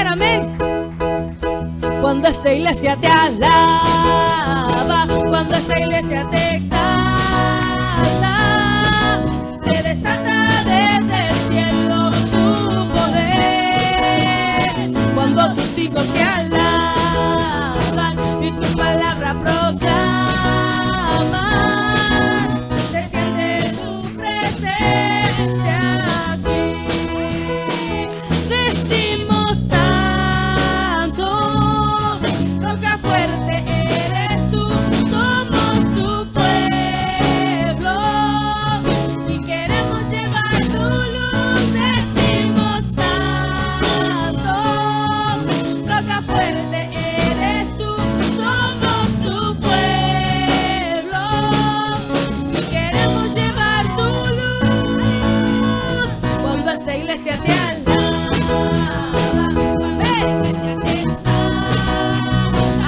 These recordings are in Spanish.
creer, amén. Cuando esta iglesia te alaba, cuando esta iglesia te exalta, se desata desde el cielo tu poder. Cuando tus hijos te alaban y tu palabra proclaman, desciende tu presencia aquí. Decimos santo, roca fuerte eres tú, somos tu pueblo y queremos llevar tu luz. Decimos santo, roca fuerte eres tú, somos tu pueblo y queremos llevar tu luz. Cuando esta iglesia te alaba,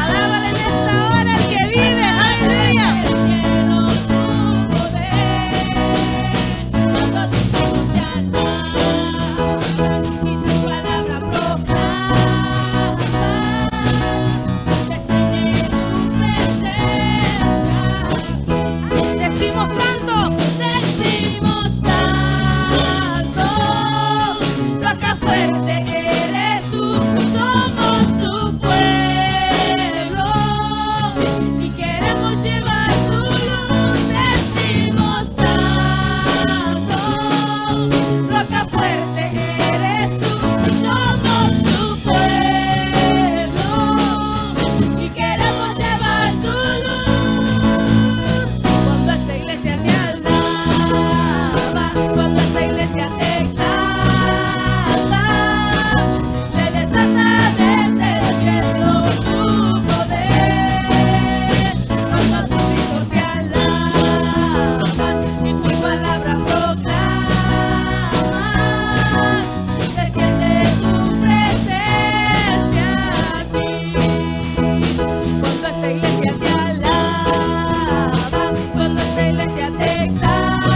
alábale en esta hora el que vive, aleluya. Cuando tus hijos te alaban y tu palabra proclaman, desciende tu presencia. Decimos santo, decimos santo, roca fuerte eres tú, somos tu pueblo y queremos llevar tu luz. Decimos santo, roca fuerte eres tú, somos tu pueblo y queremos llevar tu luz. Cuando esta iglesia te alaba, cuando esta iglesia te exalta, se desata desde el cielo tu poder. Cuando tus hijos te alaban y tu palabra proclaman, desciende tu presencia aquí. Cuando esta iglesia te alaba, cuando esta iglesia te exalta,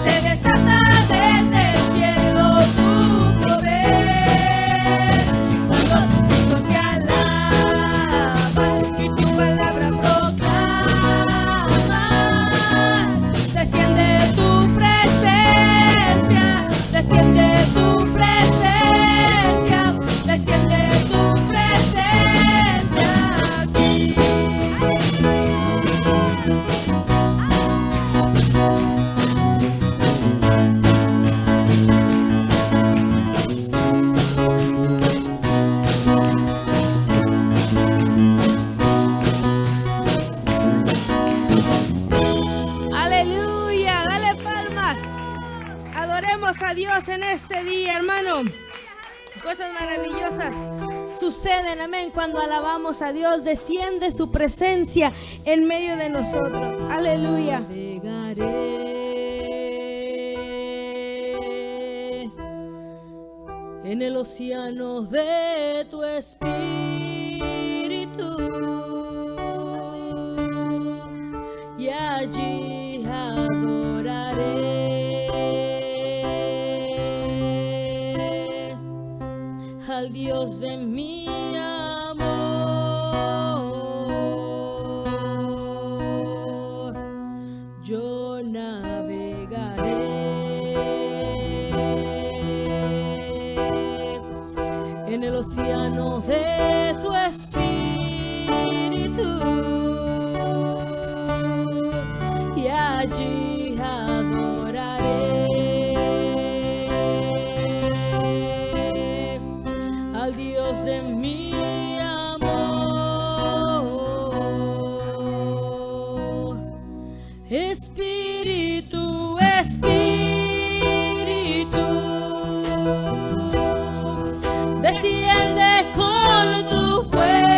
se desata desde el cielo tu poder. Cuando tus hijos te alaban y tu palabra proclaman, desciende tu presencia, desciende tu presencia, desciende tu presencia aquí. Aleluya, dale palmas. Adoremos a Dios en este día, hermano. Cosas maravillosas suceden, amén, cuando alabamos a Dios. Desciende su presencia en medio de nosotros. Aleluya. Navegaré en el océano de tu espíritu y allí adoraré al Dios de mi amor. Yo navegaré en el océano de tu espíritu y allí adoraré al Dios de mi amor. Espíritu, Espíritu, desciende con tu fuego.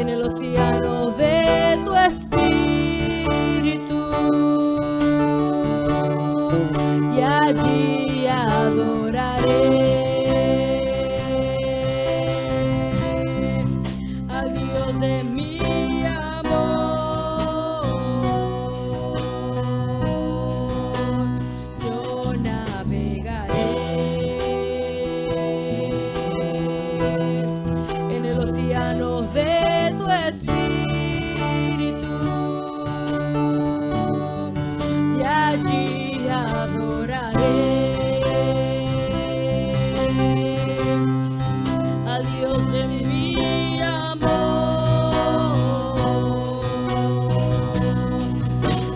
en el océano de tu espíritu, y allí adoraré al Dios de mi amor. Yo navegaré en el océano de tu espíritu, y allí adoraré al Dios de mi amor.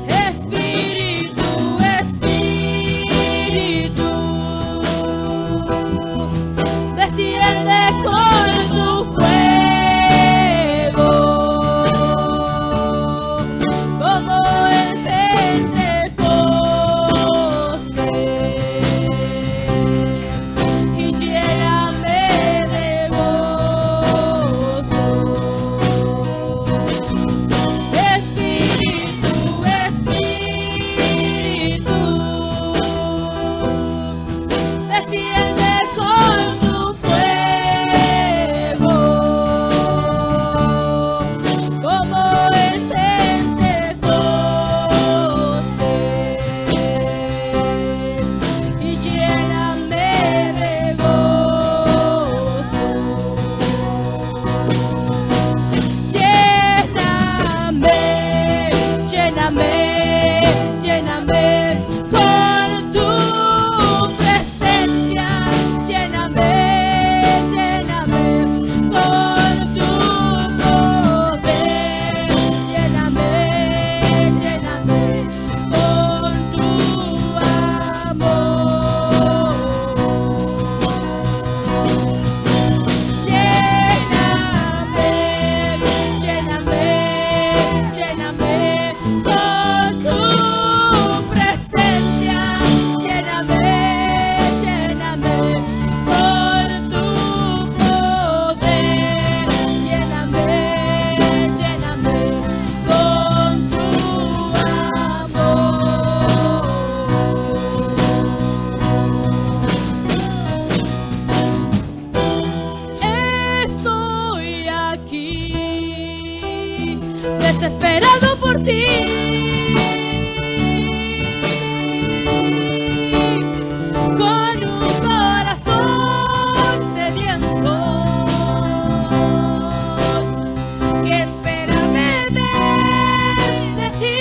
Espíritu, Espíritu, desciende con tu fuego, como en Pentecostés, y lléname de gozo. Espíritu, Espíritu, desciende con tu fuego, como en Pentecostés, y lléname de gozo. Lléname, lléname, lléname con tu presencia. Lléname, lléname con tu poder. Lléname, lléname con tu amor. Lléname, lléname, lléname con tu presencia. Lléname, lléname con tu poder. Lléname, lléname con tu amor. Estoy aquí, desesperado por ti, con un corazón sediento que espera beber de ti.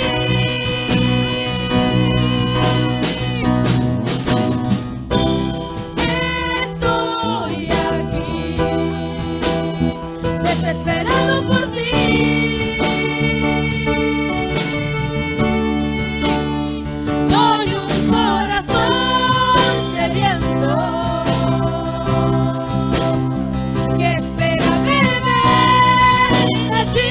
Estoy aquí, desesperado por ti, con un corazón sediento que espera beber de ti.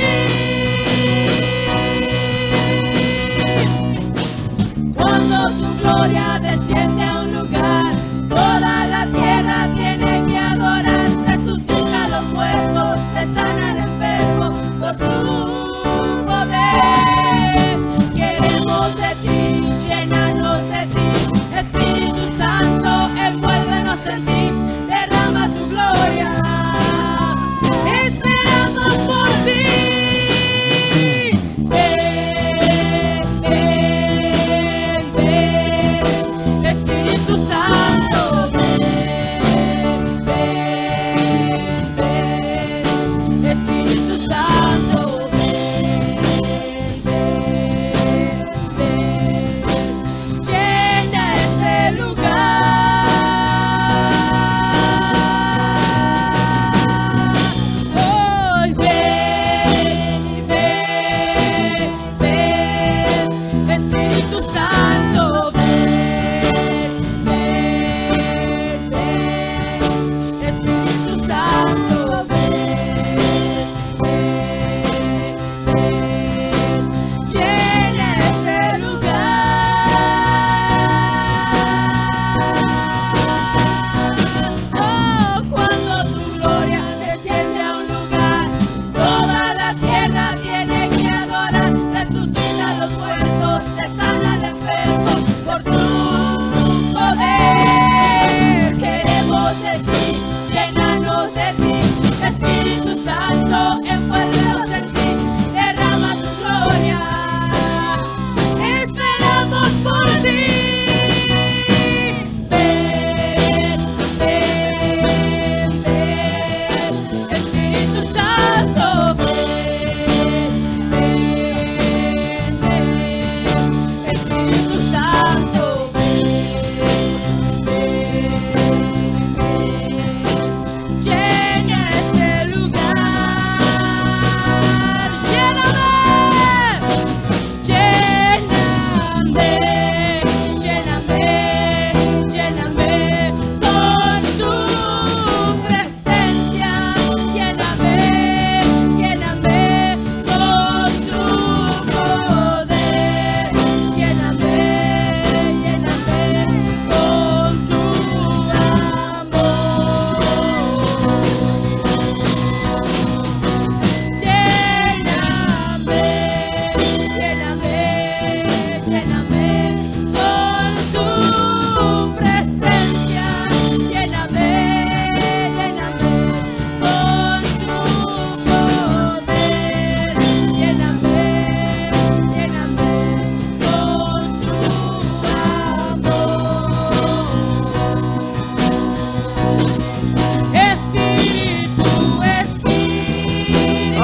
Cuando tu gloria desciende a un lugar, toda la tierra tiene que adorar. Resucita a los muertos, se sanan enfermos por su poder. Queremos de ti, llénanos de ti, Espíritu Santo, envuélvenos en ti, derrama tu gloria. Esperamos por ti. Ven, ven, Espíritu Santo, ven, ven, ven, Espíritu Santo, ven.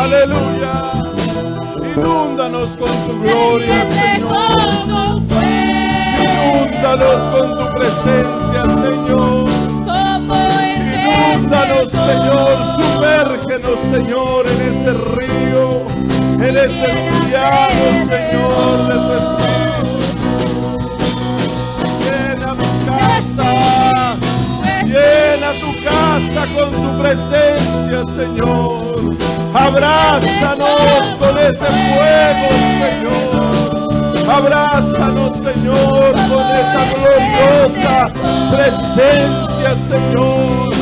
Aleluya. Inúndanos con tu gloria, Señor. Inúndanos con tu presencia, Señor. Inúndanos, Señor. Sumérgenos, Señor, en ese río, en ese llano, Señor, de tu Espíritu. Llena tu casa. Llena tu casa con tu presencia, Señor. Abrázanos con ese fuego, Señor. Abrázanos, Señor, con esa gloriosa presencia, Señor.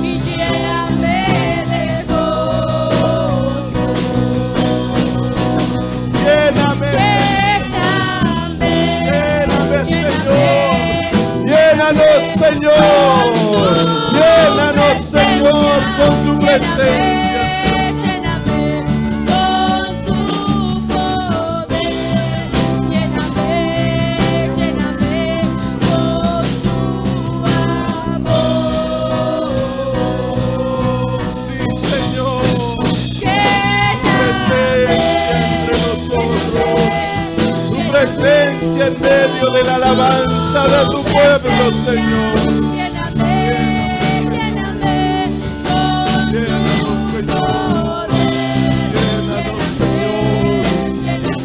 Y lléname de gozo. Lléname, Señor. Llénanos, Señor. Llénanos, Señor, con tu presencia. Lléname con tu poder. Lléname con tu amor. Sí, Señor. Tu presencia en medio de la alabanza de tu pueblo, Señor.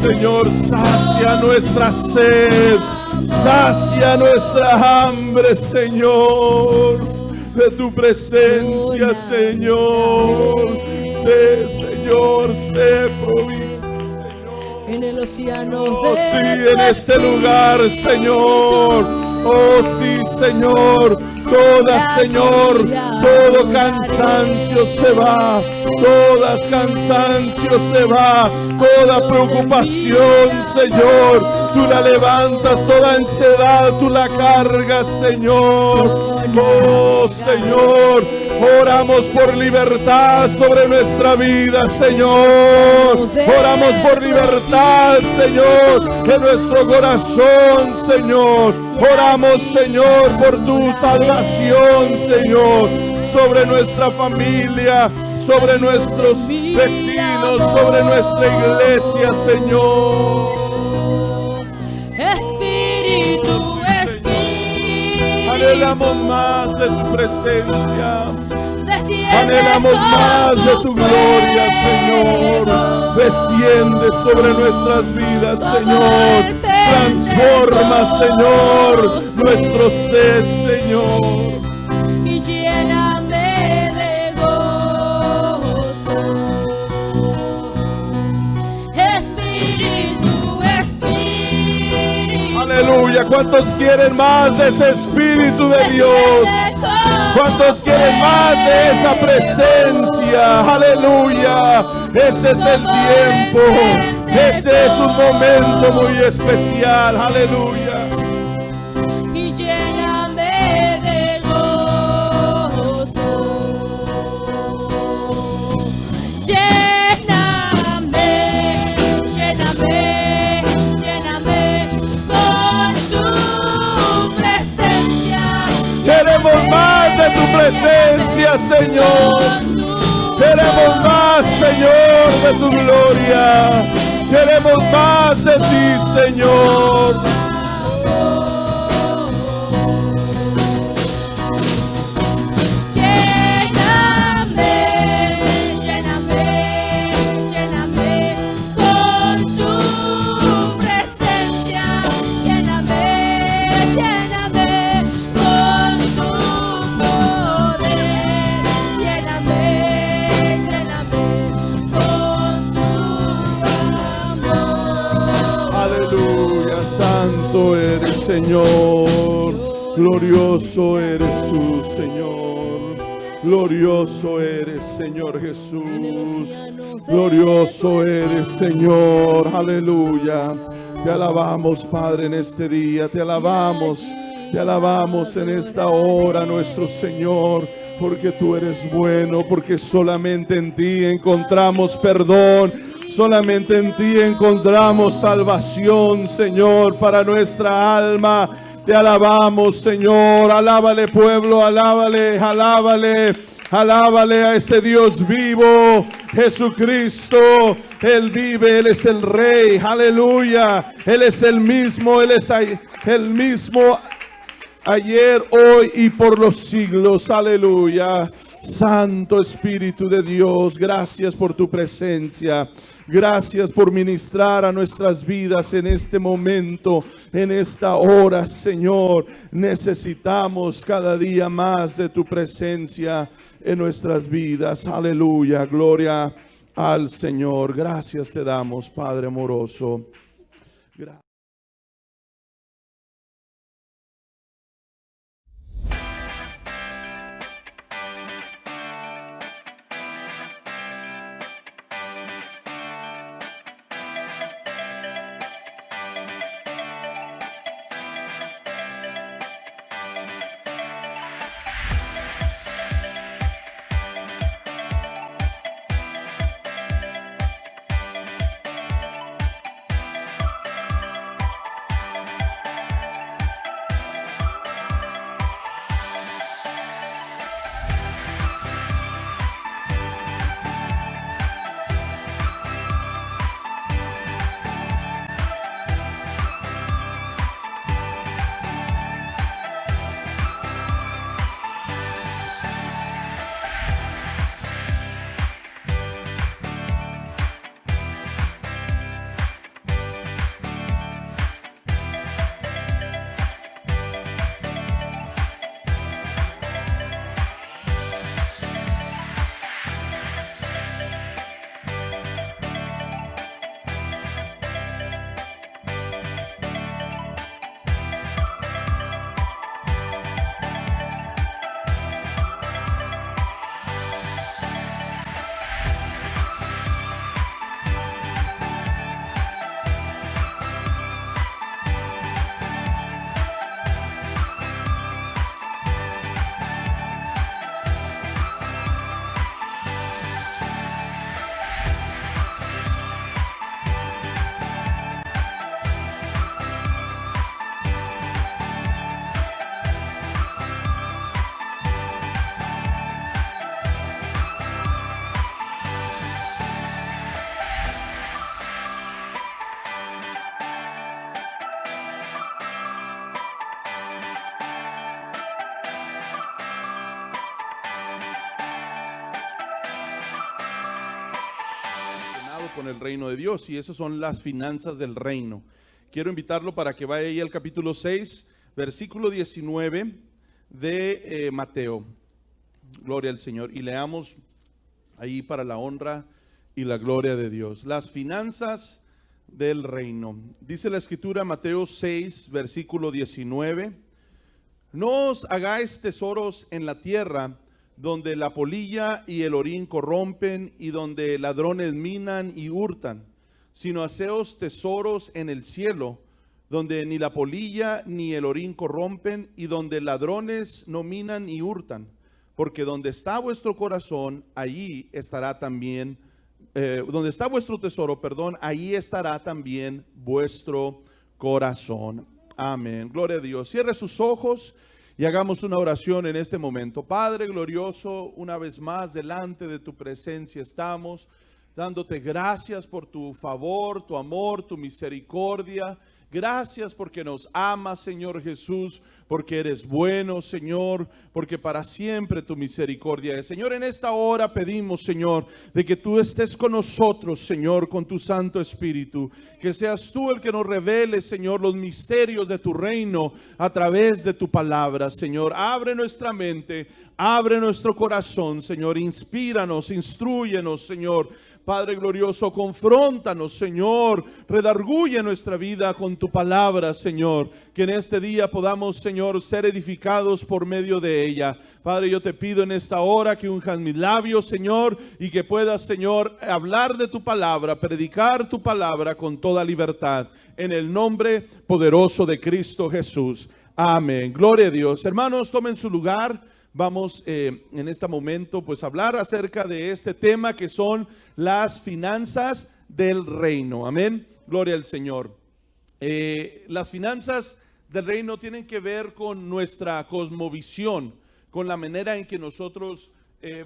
Señor, sacia nuestra sed, sacia nuestra hambre, Señor, de tu presencia, Señor. Sé, Señor, sé provincia, Señor. En el océano. Oh, sí, en este lugar, Señor. Oh, sí, Señor. Señor, todo cansancio se va, todo cansancio se va, toda preocupación, Señor, tú la levantas, toda ansiedad, tú la cargas, Señor. Oh, Señor, oramos por libertad sobre nuestra vida, Señor. Oramos por libertad, Señor, en nuestro corazón, Señor. Oramos, Señor, por tu salvación, Señor, sobre nuestra familia, sobre nuestros vecinos, sobre nuestra iglesia, Señor. Espíritu, Espíritu. Anhelamos más de tu presencia. Anhelamos más de tu gloria, Señor. Desciende sobre nuestras vidas, Señor. Transforma, Señor, nuestro ser, Señor. Y lléname de gozo. Espíritu, Espíritu. Aleluya. ¿Cuántos quieren más de ese Espíritu de Dios? ¿Cuántos quieren más de esa presencia? Aleluya. Este es el tiempo. Este es un momento muy especial. Aleluya. Y lléname de gozo. Lléname, lléname, lléname con tu presencia. Queremos más de tu presencia, Señor. Queremos más, Señor, de tu gloria. Queremos más de ti, Señor. Lléname, lléname, lléname con tu presencia. Lléname, lléname con tu poder. Lléname, lléname con tu amor. Aleluya, santo eres, Señor. Glorioso eres tú, Señor. Glorioso eres, Señor Jesús. Glorioso eres, Señor. Aleluya. Te alabamos, Padre, en este día. Te alabamos en esta hora, nuestro Señor. Porque tú eres bueno, porque solamente en ti encontramos perdón. Solamente en ti encontramos salvación, Señor, para nuestra alma. Te alabamos, Señor. Alábale, pueblo, alábale, alábale. Alábale a ese Dios vivo, Jesucristo. Él vive, Él es el Rey. Aleluya. Él es el mismo, Él es el mismo ayer, hoy y por los siglos. Aleluya. Santo Espíritu de Dios, gracias por tu presencia. Gracias por ministrar a nuestras vidas en este momento, en esta hora, Señor. Necesitamos cada día más de tu presencia en nuestras vidas. Aleluya, gloria al Señor. Gracias te damos, Padre amoroso. Gracias. Con el reino de Dios, y esas son las finanzas del reino. Quiero invitarlo para que vaya ahí al capítulo 6, versículo 19 de Mateo. Gloria al Señor. Y leamos ahí para la honra y la gloria de Dios. Las finanzas del reino. Dice la escritura, Mateo 6, versículo 19. No os hagáis tesoros en la tierra, donde la polilla y el orín corrompen y donde ladrones minan y hurtan, sino haceos tesoros en el cielo, donde ni la polilla ni el orín corrompen y donde ladrones no minan y hurtan, porque donde está vuestro corazón, allí estará también, donde está vuestro tesoro, allí estará también vuestro corazón. Amén. Gloria a Dios. Cierre sus ojos y hagamos una oración en este momento. Padre glorioso, una vez más delante de tu presencia estamos, dándote gracias por tu favor, tu amor, tu misericordia. Gracias porque nos amas, Señor Jesús, porque eres bueno, Señor, porque para siempre tu misericordia es. Señor, en esta hora pedimos, Señor, de que tú estés con nosotros, Señor, con tu Santo Espíritu. Que seas tú el que nos revele, Señor, los misterios de tu reino a través de tu palabra, Señor. Abre nuestra mente, abre nuestro corazón, Señor. Inspíranos, instrúyenos, Señor. Padre glorioso, confróntanos, Señor, redarguye nuestra vida con tu palabra, Señor, que en este día podamos, Señor, ser edificados por medio de ella. Padre, yo te pido en esta hora que unjas mis labios, Señor, y que puedas, Señor, hablar de tu palabra, predicar tu palabra con toda libertad, en el nombre poderoso de Cristo Jesús. Amén. Gloria a Dios. Hermanos, tomen su lugar. Vamos en este momento pues a hablar acerca de este tema que son las finanzas del reino. Amén. Gloria al Señor. Las finanzas del reino tienen que ver con nuestra cosmovisión, con la manera en que nosotros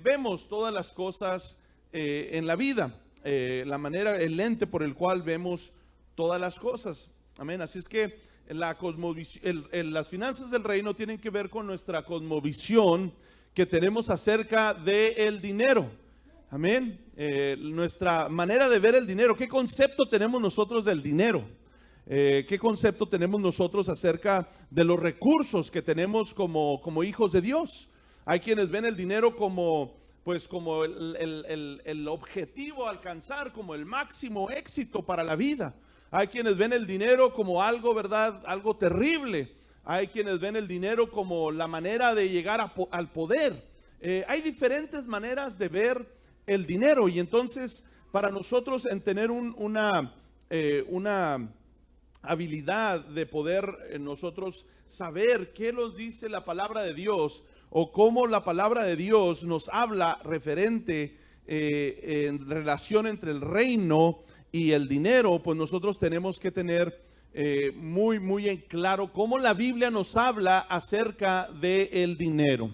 vemos todas las cosas en la vida, la manera, el lente por el cual vemos todas las cosas. Amén. Así es que las finanzas del reino tienen que ver con nuestra cosmovisión que tenemos acerca del dinero. Amén. Nuestra manera de ver el dinero. ¿Qué concepto tenemos nosotros del dinero? ¿Qué concepto tenemos nosotros acerca de los recursos que tenemos como hijos de Dios? Hay quienes ven el dinero como el objetivo a alcanzar, como el máximo éxito para la vida. Hay quienes ven el dinero como algo, ¿verdad? Algo terrible. Hay quienes ven el dinero como la manera de llegar al poder. Hay diferentes maneras de ver el dinero, y entonces para nosotros en tener una habilidad de poder nosotros saber qué nos dice la palabra de Dios, o cómo la palabra de Dios nos habla referente en relación entre el reino y el dinero, pues nosotros tenemos que tener muy en claro cómo la Biblia nos habla acerca del dinero.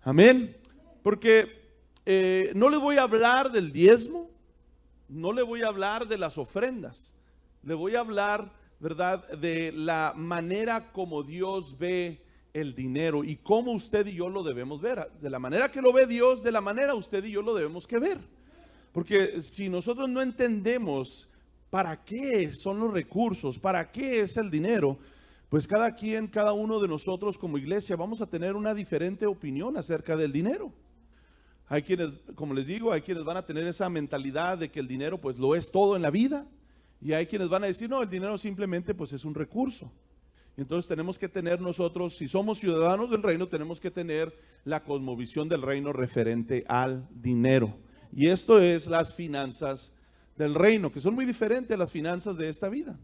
Amén. Porque no le voy a hablar del diezmo, no le voy a hablar de las ofrendas, le voy a hablar, ¿verdad?, de la manera como Dios ve el dinero y cómo usted y yo lo debemos ver. De la manera que lo ve Dios, de la manera usted y yo lo debemos que ver. Porque si nosotros no entendemos para qué son los recursos, para qué es el dinero, pues cada uno de nosotros como iglesia vamos a tener una diferente opinión acerca del dinero. Hay quienes, como les digo, hay quienes van a tener esa mentalidad de que el dinero pues lo es todo en la vida, y hay quienes van a decir, no, el dinero simplemente pues es un recurso. Entonces tenemos que tener nosotros, si somos ciudadanos del reino, tenemos que tener la cosmovisión del reino referente al dinero. Y esto es las finanzas del reino, que son muy diferentes a las finanzas de esta vida,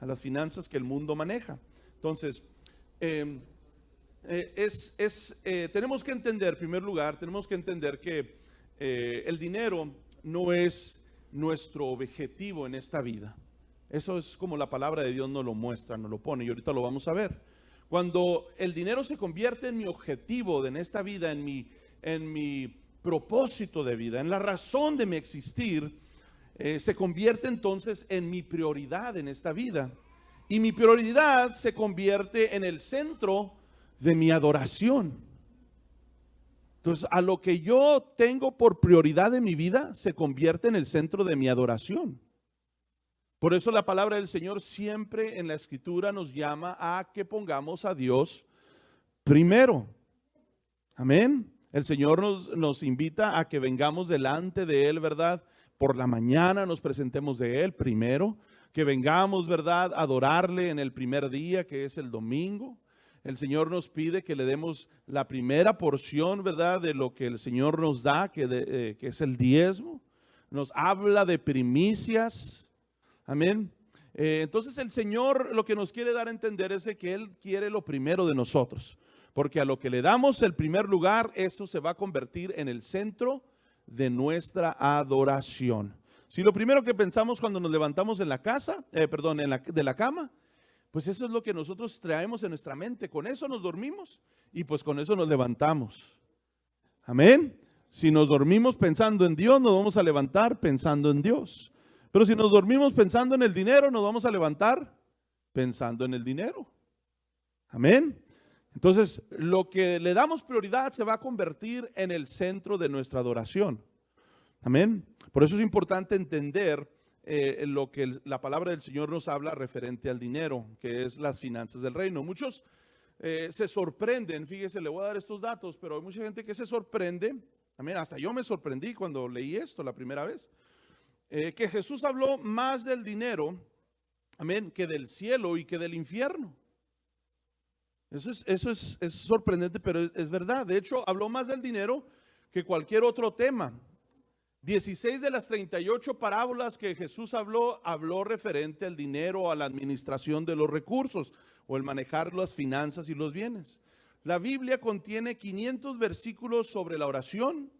a las finanzas que el mundo maneja. Entonces, tenemos que entender, en primer lugar, tenemos que entender que el dinero no es nuestro objetivo en esta vida. Eso es como la palabra de Dios nos lo muestra, nos lo pone, y ahorita lo vamos a ver. Cuando el dinero se convierte en mi objetivo en esta vida, en mi propósito de vida, en la razón de mi existir, se convierte entonces en mi prioridad en esta vida. Y mi prioridad se convierte en el centro de mi adoración. Entonces, a lo que yo tengo por prioridad en mi vida, se convierte en el centro de mi adoración. Por eso la palabra del Señor siempre en la Escritura nos llama a que pongamos a Dios primero. Amén. El Señor nos invita a que vengamos delante de Él, ¿verdad? Por la mañana nos presentemos de Él primero, que vengamos, ¿verdad?, a adorarle en el primer día, que es el domingo. El Señor nos pide que le demos la primera porción, ¿verdad?, de lo que el Señor nos da, que es el diezmo. Nos habla de primicias. Amén. Entonces el Señor lo que nos quiere dar a entender es que Él quiere lo primero de nosotros. Porque a lo que le damos el primer lugar, eso se va a convertir en el centro de nuestra adoración. Si lo primero que pensamos cuando nos levantamos en la casa, de la cama, pues eso es lo que nosotros traemos en nuestra mente. Con eso nos dormimos y pues con eso nos levantamos. Amén. Si nos dormimos pensando en Dios, nos vamos a levantar pensando en Dios. Pero si nos dormimos pensando en el dinero, nos vamos a levantar pensando en el dinero. Amén. Entonces, lo que le damos prioridad se va a convertir en el centro de nuestra adoración. Amén. Por eso es importante entender lo que la palabra del Señor nos habla referente al dinero, que es las finanzas del reino. Muchos se sorprenden, fíjese, le voy a dar estos datos, pero hay mucha gente que se sorprende. Amén. Hasta yo me sorprendí cuando leí esto la primera vez. Que Jesús habló más del dinero, amén, que del cielo y que del infierno. Eso es sorprendente, pero es verdad. De hecho, habló más del dinero que cualquier otro tema. 16 de las 38 parábolas que Jesús habló referente al dinero, a la administración de los recursos o el manejar las finanzas y los bienes. La Biblia contiene 500 versículos sobre la oración,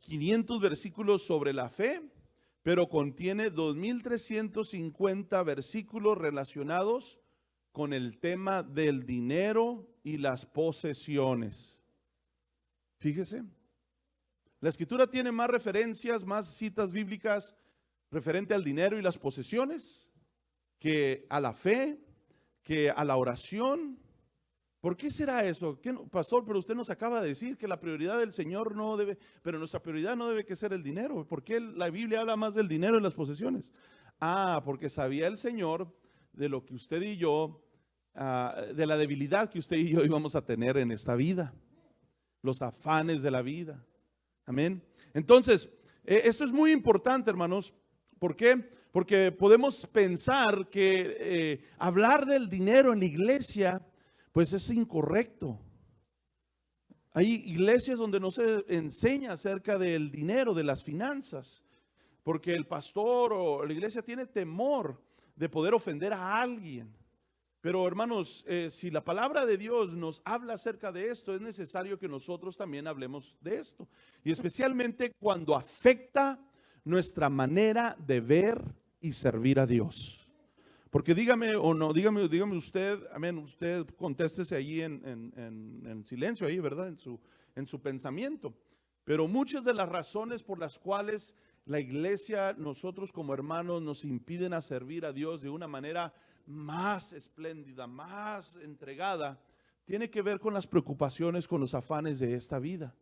500 versículos sobre la fe, pero contiene 2350 versículos relacionados con el tema del dinero y las posesiones. Fíjese, La Escritura tiene más referencias, más citas bíblicas referente al dinero y las posesiones que a la fe, que a la oración. ¿Por qué será eso? Pastor, pero usted nos acaba de decir que la prioridad del Señor no debe, pero nuestra prioridad no debe que ser el dinero. ¿Por qué la Biblia habla más del dinero y las posesiones? Porque sabía el Señor de lo que usted y yo, de la debilidad que usted y yo íbamos a tener en esta vida, los afanes de la vida. Amén. Entonces, esto es muy importante, hermanos. ¿Por qué? Porque podemos pensar que hablar del dinero en la iglesia, pues es incorrecto. Hay iglesias donde no se enseña acerca del dinero, de las finanzas, porque el pastor o la iglesia tiene temor de poder ofender a alguien. Pero hermanos, si la palabra de Dios nos habla acerca de esto, es necesario que nosotros también hablemos de esto. Y especialmente cuando afecta nuestra manera de ver y servir a Dios. Porque dígame o no, dígame usted, amén, usted contéstese ahí en silencio, ahí, ¿verdad? En su pensamiento. Pero muchas de las razones por las cuales la iglesia, nosotros como hermanos, nos impiden a servir a Dios de una manera más espléndida, más entregada, tiene que ver con las preocupaciones, con los afanes de esta vida.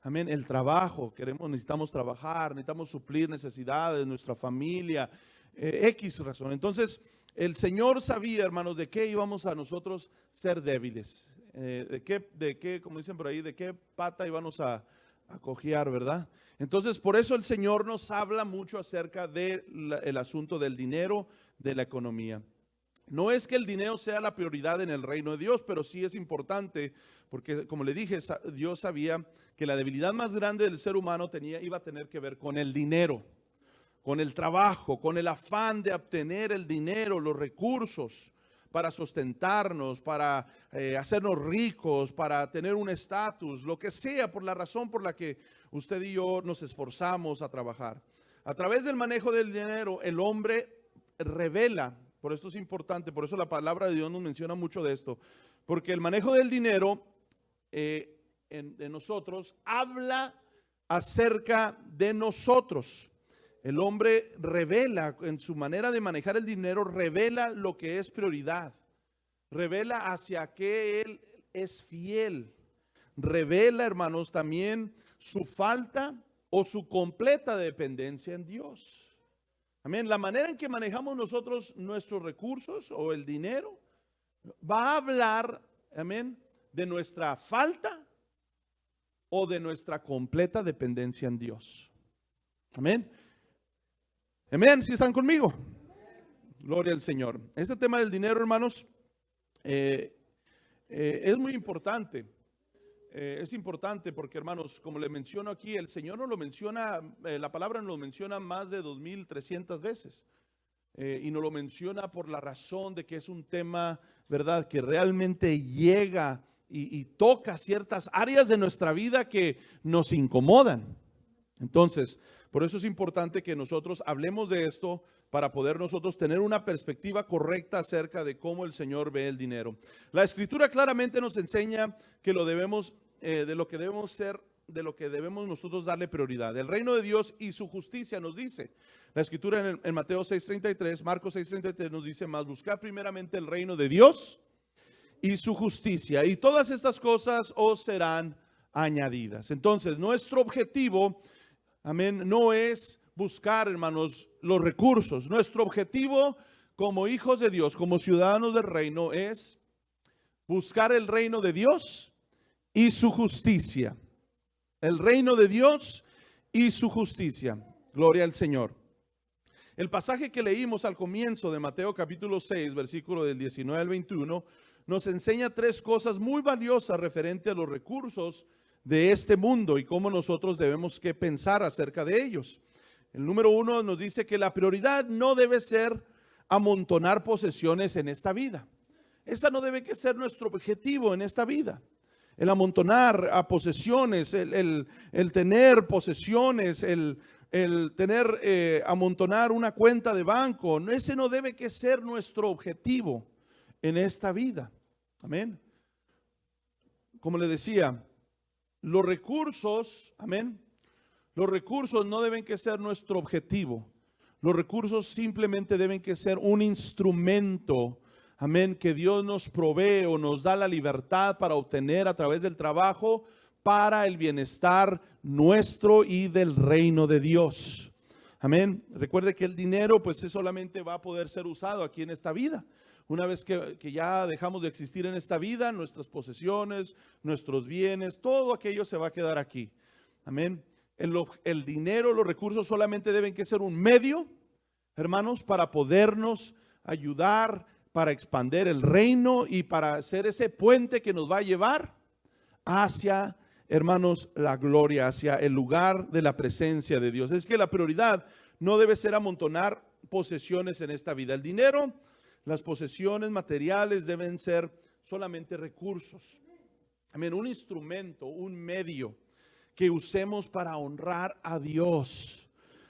Amén. El trabajo, necesitamos trabajar, necesitamos suplir necesidades, nuestra familia, X razón. Entonces, el Señor sabía, hermanos, de qué íbamos a nosotros ser débiles, de qué, como dicen por ahí, de qué pata íbamos a cojear, ¿verdad? Entonces, por eso el Señor nos habla mucho acerca del asunto del dinero, de la economía. No es que el dinero sea la prioridad en el reino de Dios, pero sí es importante, porque como le dije, Dios sabía que la debilidad más grande del ser humano iba a tener que ver con el dinero, con el trabajo, con el afán de obtener el dinero, los recursos para sustentarnos, para hacernos ricos, para tener un estatus, lo que sea, por la razón por la que usted y yo nos esforzamos a trabajar. A través del manejo del dinero, el hombre revela. Por esto es importante, por eso la palabra de Dios nos menciona mucho de esto, porque el manejo del dinero de nosotros habla acerca de nosotros. El hombre revela en su manera de manejar el dinero, revela lo que es prioridad, revela hacia qué él es fiel, revela, hermanos, también su falta o su completa dependencia en Dios. Amén. La manera en que manejamos nosotros nuestros recursos o el dinero va a hablar, amén, de nuestra falta o de nuestra completa dependencia en Dios. Amén. Amén. ¿Sí están conmigo? Gloria al Señor. Este tema del dinero, hermanos, es muy importante. Es importante porque, hermanos, como le menciono aquí, el Señor nos lo menciona, la palabra nos lo menciona más de 2300 veces. Y nos lo menciona por la razón de que es un tema, ¿verdad?, que realmente llega y toca ciertas áreas de nuestra vida que nos incomodan. Entonces, por eso es importante que nosotros hablemos de esto para poder nosotros tener una perspectiva correcta acerca de cómo el Señor ve el dinero. La Escritura claramente nos enseña que lo debemos, de lo que debemos ser, de lo que debemos nosotros darle prioridad. El reino de Dios y su justicia nos dice. La Escritura en Mateo 6:33, Marcos 6:33 nos dice: más buscar primeramente el reino de Dios y su justicia, y todas estas cosas os serán añadidas. Entonces, nuestro objetivo, amén, no es buscar, hermanos, los recursos. Nuestro objetivo como hijos de Dios, como ciudadanos del reino, es buscar el reino de Dios y su justicia. El reino de Dios y su justicia. Gloria al Señor. El pasaje que leímos al comienzo de Mateo capítulo 6, versículo del 19 al 21, nos enseña tres cosas muy valiosas referente a los recursos de este mundo y cómo nosotros debemos que pensar acerca de ellos. El número 1 nos dice que la prioridad no debe ser amontonar posesiones en esta vida. Esa no debe que ser nuestro objetivo en esta vida. El amontonar a posesiones, el tener posesiones, el tener, amontonar una cuenta de banco, ese no debe que ser nuestro objetivo en esta vida. Amén. Como le decía, los recursos, amén, Los recursos no deben que ser nuestro objetivo. Los recursos simplemente deben que ser un instrumento, amén, que Dios nos provee o nos da la libertad para obtener a través del trabajo para el bienestar nuestro y del reino de Dios. Amén. Recuerde que el dinero pues solamente va a poder ser usado aquí en esta vida. Una vez que ya dejamos de existir en esta vida, nuestras posesiones, nuestros bienes, todo aquello se va a quedar aquí. Amén. El dinero, los recursos solamente deben que ser un medio, hermanos, para podernos ayudar, para expandir el reino y para hacer ese puente que nos va a llevar hacia, hermanos, la gloria, hacia el lugar de la presencia de Dios. Es que la prioridad no debe ser amontonar posesiones en esta vida. El dinero, las posesiones materiales deben ser solamente recursos. Amén, un instrumento, un medio que usemos para honrar a Dios.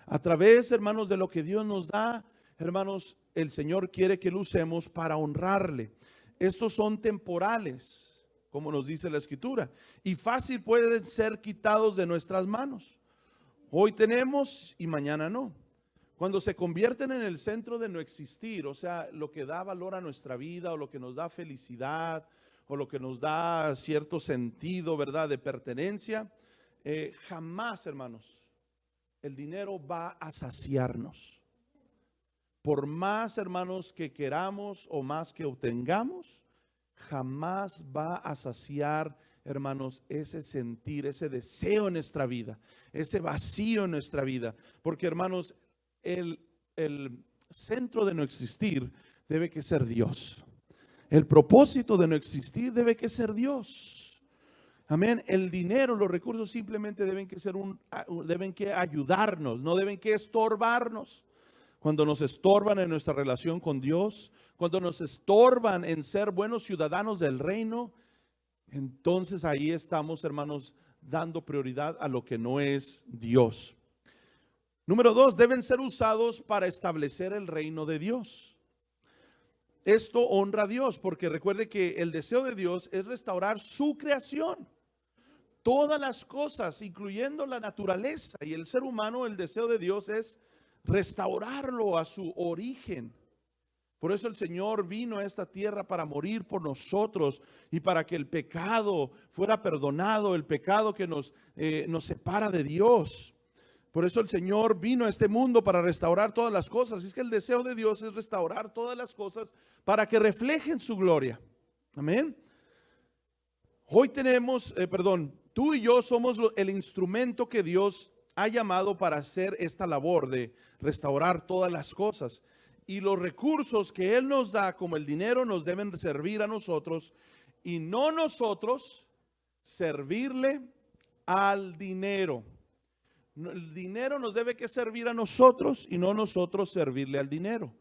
A través, hermanos, de lo que Dios nos da, hermanos, el Señor quiere que lo usemos para honrarle. Estos son temporales, como nos dice la Escritura, y fácil pueden ser quitados de nuestras manos. Hoy tenemos y mañana no. Cuando se convierten en el centro de no existir, o sea, lo que da valor a nuestra vida o lo que nos da felicidad o lo que nos da cierto sentido, ¿verdad?, de pertenencia, jamás, hermanos, el dinero va a saciarnos. Por más, hermanos, que queramos o más que obtengamos, jamás va a saciar, hermanos, ese sentir, ese deseo en nuestra vida, ese vacío en nuestra vida. Porque, hermanos, el centro de no existir debe que ser Dios. El propósito de no existir debe que ser Dios. Amén. El dinero, los recursos simplemente deben que ser deben que ayudarnos, no deben que estorbarnos. Cuando nos estorban en nuestra relación con Dios, cuando nos estorban en ser buenos ciudadanos del reino, entonces ahí estamos, hermanos, dando prioridad a lo que no es Dios. Número 2, deben ser usados para establecer el reino de Dios. Esto honra a Dios, porque recuerde que el deseo de Dios es restaurar su creación. Todas las cosas, incluyendo la naturaleza y el ser humano, el deseo de Dios es restaurarlo a su origen. Por eso el Señor vino a esta tierra para morir por nosotros y para que el pecado fuera perdonado, el pecado que nos separa de Dios. Por eso el Señor vino a este mundo para restaurar todas las cosas. Es que el deseo de Dios es restaurar todas las cosas para que reflejen su gloria. Amén. Hoy tenemos, tú y yo somos el instrumento que Dios ha llamado para hacer esta labor de restaurar todas las cosas. Y los recursos que Él nos da, como el dinero, nos deben servir a nosotros y no nosotros servirle al dinero. El dinero nos debe que servir a nosotros y no nosotros servirle al dinero.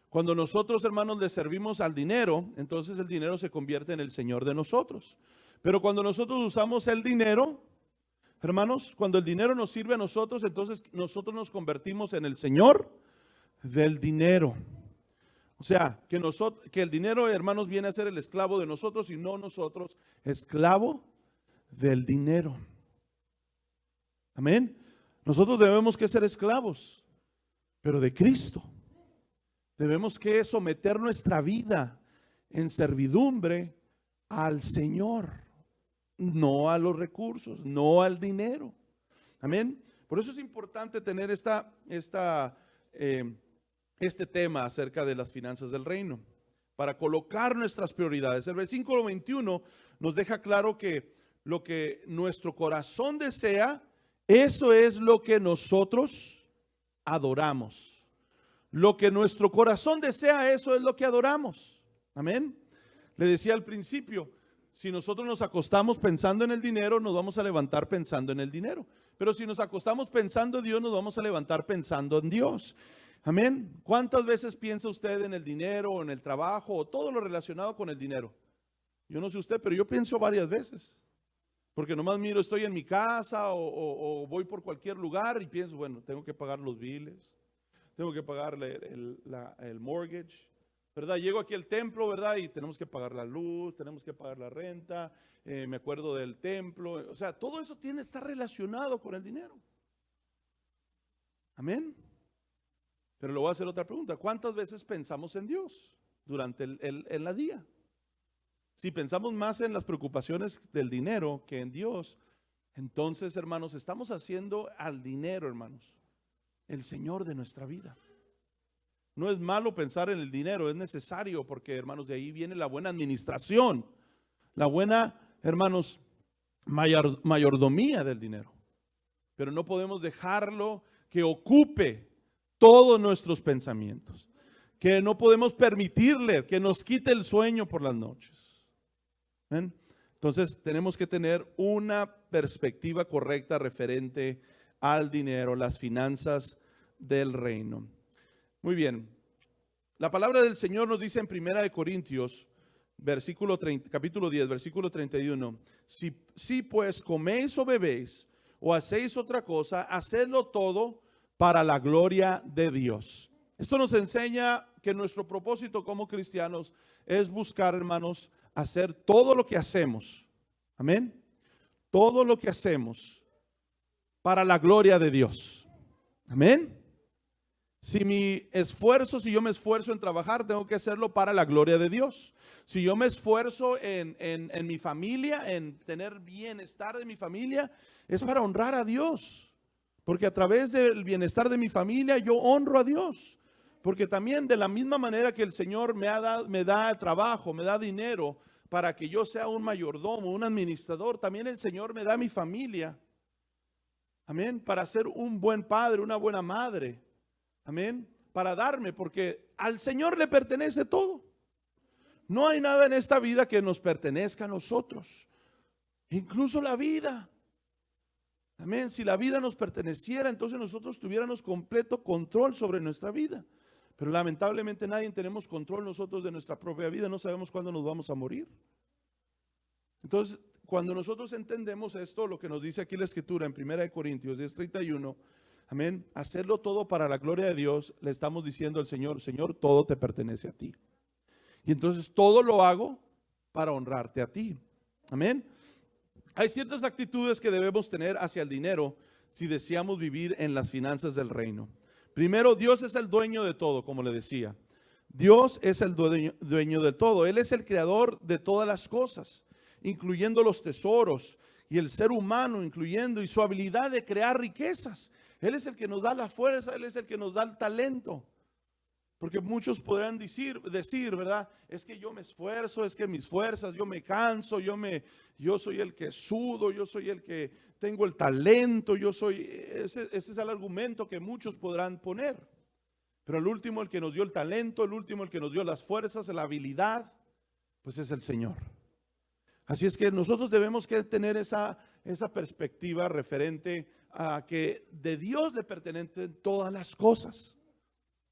Cuando nosotros, hermanos, le servimos al dinero, entonces el dinero se convierte en el Señor de nosotros. Pero cuando nosotros usamos el dinero, hermanos, cuando el dinero nos sirve a nosotros, entonces nosotros nos convertimos en el Señor del dinero. O sea, que el dinero, hermanos, viene a ser el esclavo de nosotros y no nosotros esclavo del dinero. Amén. Nosotros debemos que ser esclavos, pero de Cristo. Debemos que someter nuestra vida en servidumbre al Señor, no a los recursos, no al dinero. Amén. Por eso es importante tener este tema acerca de las finanzas del reino, para colocar nuestras prioridades. El versículo 21 nos deja claro que lo que nuestro corazón desea, eso es lo que nosotros adoramos. Lo que nuestro corazón desea, eso es lo que adoramos. Amén. Le decía al principio, si nosotros nos acostamos pensando en el dinero, nos vamos a levantar pensando en el dinero. Pero si nos acostamos pensando en Dios, nos vamos a levantar pensando en Dios. Amén. ¿Cuántas veces piensa usted en el dinero o en el trabajo o todo lo relacionado con el dinero? Yo no sé usted, pero yo pienso varias veces. Porque nomás miro, estoy en mi casa o voy por cualquier lugar y pienso, bueno, tengo que pagar los biles, tengo que pagar el mortgage, ¿verdad? Llego aquí al templo, ¿verdad? Y tenemos que pagar la luz, tenemos que pagar la renta, me acuerdo del templo. O sea, todo eso está relacionado con el dinero. Amén. Pero le voy a hacer otra pregunta. ¿Cuántas veces pensamos en Dios durante el día? Si pensamos más en las preocupaciones del dinero que en Dios, entonces, hermanos, estamos haciendo al dinero, hermanos, el Señor de nuestra vida. No es malo pensar en el dinero, es necesario porque, hermanos, de ahí viene la buena administración, la buena, hermanos, mayordomía del dinero. Pero no podemos dejarlo que ocupe todos nuestros pensamientos, que no podemos permitirle que nos quite el sueño por las noches. ¿Ven? Entonces tenemos que tener una perspectiva correcta referente al dinero, las finanzas del reino. Muy bien, la palabra del Señor nos dice en 1 Corintios, capítulo 10, versículo 31, si pues coméis o bebéis o hacéis otra cosa, hacedlo todo para la gloria de Dios. Esto nos enseña que nuestro propósito como cristianos es buscar, hermanos, hacer todo lo que hacemos. Amén. Todo lo que hacemos para la gloria de Dios. Amén. Si yo me esfuerzo en trabajar, tengo que hacerlo para la gloria de Dios. Si yo me esfuerzo en mi familia, en tener bienestar de mi familia, es para honrar a Dios. Porque a través del bienestar de mi familia yo honro a Dios. Porque también de la misma manera que el Señor me da trabajo, me da dinero para que yo sea un mayordomo, un administrador, también el Señor me da mi familia. Amén. Para ser un buen padre, una buena madre. Amén. Para darme, porque al Señor le pertenece todo. No hay nada en esta vida que nos pertenezca a nosotros. Incluso la vida. Amén. Si la vida nos perteneciera, entonces nosotros tuviéramos completo control sobre nuestra vida. Pero lamentablemente nadie tenemos control nosotros de nuestra propia vida. No sabemos cuándo nos vamos a morir. Entonces, cuando nosotros entendemos esto, lo que nos dice aquí la Escritura en 1 Corintios 10:31, amén, hacerlo todo para la gloria de Dios, le estamos diciendo al Señor, Señor, todo te pertenece a ti. Y entonces todo lo hago para honrarte a ti. Amén. Hay ciertas actitudes que debemos tener hacia el dinero si deseamos vivir en las finanzas del reino. Primero, Dios es el dueño de todo, como le decía. Dios es el dueño de todo. Él es el creador de todas las cosas, incluyendo los tesoros y el ser humano, incluyendo y su habilidad de crear riquezas. Él es el que nos da la fuerza, Él es el que nos da el talento. Porque muchos podrán decir, ¿verdad? Es que yo me esfuerzo, es que mis fuerzas, yo me canso, yo soy el que sudo, yo soy el que tengo el talento, ese es el argumento que muchos podrán poner. Pero el último, el que nos dio el talento, el último, el que nos dio las fuerzas, la habilidad, pues es el Señor. Así es que nosotros debemos que tener esa perspectiva referente a que de Dios le pertenecen todas las cosas.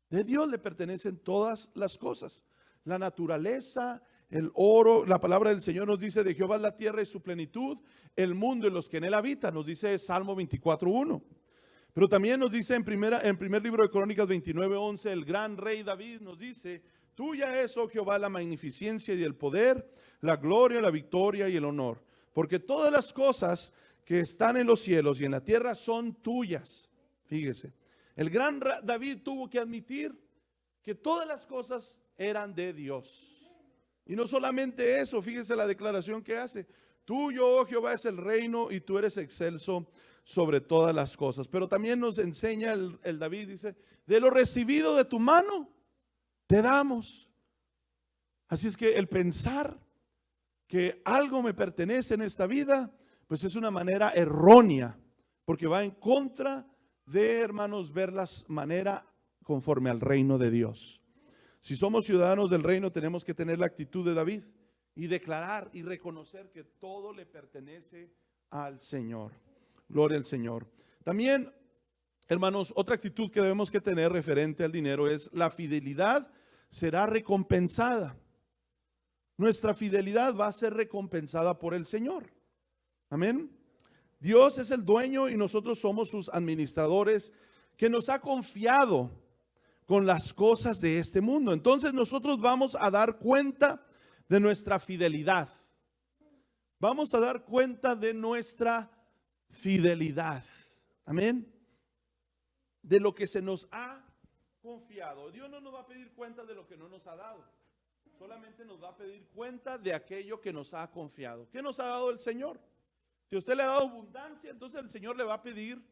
De Dios le pertenecen todas las cosas. La naturaleza, el oro, la palabra del Señor nos dice de Jehová es la tierra y su plenitud, el mundo y los que en él habitan, nos dice Salmo 24:1. Pero también nos dice en primer libro de Crónicas 29:11, el gran rey David nos dice, tuya es, oh Jehová, la magnificencia y el poder, la gloria, la victoria y el honor. Porque todas las cosas que están en los cielos y en la tierra son tuyas. Fíjese. El gran David tuvo que admitir que todas las cosas eran de Dios. Y no solamente eso, fíjese la declaración que hace. Tuyo, oh Jehová, es el reino y tú eres excelso sobre todas las cosas. Pero también nos enseña el David, dice, de lo recibido de tu mano, te damos. Así es que el pensar que algo me pertenece en esta vida, pues es una manera errónea, porque va en contra de, hermanos, ver las maneras conforme al reino de Dios. Si somos ciudadanos del reino, tenemos que tener la actitud de David y declarar y reconocer que todo le pertenece al Señor. Gloria al Señor. También, hermanos, otra actitud que debemos que tener referente al dinero es la fidelidad será recompensada. Nuestra fidelidad va a ser recompensada por el Señor. Amén. Dios es el dueño y nosotros somos sus administradores que nos ha confiado con las cosas de este mundo. Entonces nosotros vamos a dar cuenta de nuestra fidelidad. Vamos a dar cuenta de nuestra fidelidad. Amén. de lo que se nos ha confiado. Dios no nos va a pedir cuenta de lo que no nos ha dado. Solamente nos va a pedir cuenta de aquello que nos ha confiado. ¿Qué nos ha dado el Señor? Si usted le ha dado abundancia, entonces el Señor le va a pedir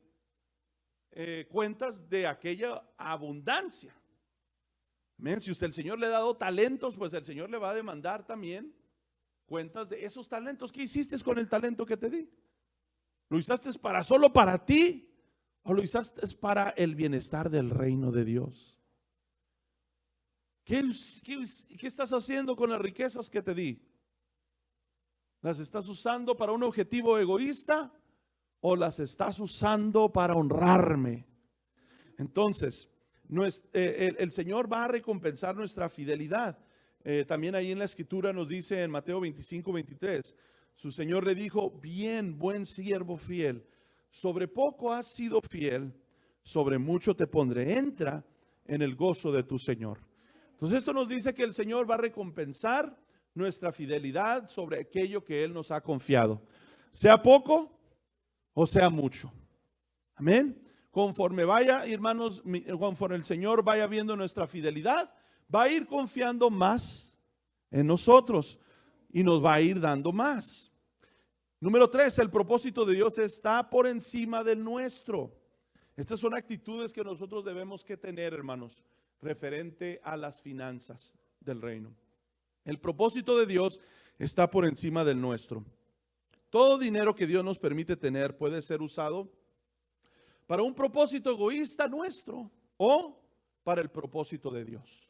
cuentas de aquella abundancia. Amén. Si el Señor le ha dado talentos, pues el Señor le va a demandar también cuentas de esos talentos. ¿Qué hiciste con el talento que te di? ¿Lo usaste solo para ti o lo usaste para el bienestar del reino de Dios? ¿Qué estás haciendo con las riquezas que te di? ¿Las estás usando para un objetivo egoísta o las estás usando para honrarme? Entonces, el Señor va a recompensar nuestra fidelidad. También ahí en la escritura nos dice en Mateo 25:23, su Señor le dijo: bien, buen siervo fiel, sobre poco has sido fiel, sobre mucho te pondré, entra en el gozo de tu Señor. Entonces esto nos dice que el Señor va a recompensar nuestra fidelidad sobre aquello que Él nos ha confiado, sea poco o sea mucho. Amén. Conforme vaya, hermanos, conforme el Señor vaya viendo nuestra fidelidad, va a ir confiando más en nosotros y nos va a ir dando más. Número 3, el propósito de Dios está por encima del nuestro. Estas son actitudes que nosotros debemos que tener, hermanos, referente a las finanzas del reino. El propósito de Dios está por encima del nuestro. Todo dinero que Dios nos permite tener puede ser usado para un propósito egoísta nuestro o para el propósito de Dios.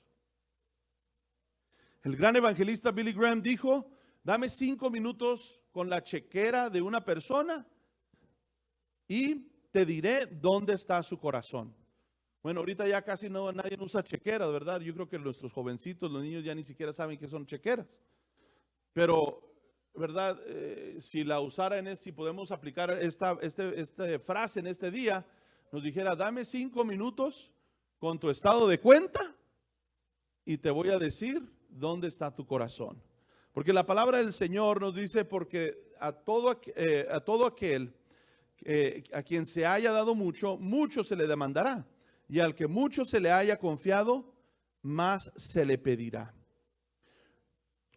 El gran evangelista Billy Graham dijo: dame 5 minutos con la chequera de una persona y te diré dónde está su corazón. Bueno, ahorita ya casi nadie usa chequeras, ¿verdad? Yo creo que nuestros jovencitos, los niños ya ni siquiera saben qué son chequeras. Pero, ¿verdad? Si la usara si podemos aplicar esta frase en este día, nos dijera: dame 5 minutos con tu estado de cuenta y te voy a decir dónde está tu corazón. Porque la palabra del Señor nos dice: porque a todo aquel a quien se haya dado mucho, mucho se le demandará. Y al que mucho se le haya confiado, más se le pedirá.